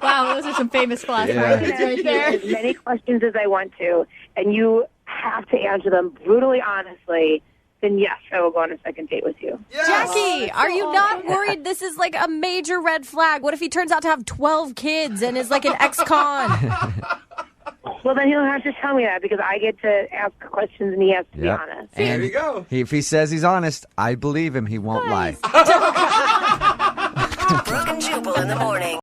Wow, those are some famous class I can right ask there. you as many questions as I want to, and you have to answer them brutally honestly, then yes, I will go on a second date with you. Jackie, are you not worried this is like a major red flag? What if he turns out to have 12 kids and is like an ex-con? Well, then he'll have to tell me that because I get to ask questions and he has to be Yep. honest. And There you go. If he says he's honest, I believe him. He won't lie. Brooke and Jubal in the morning.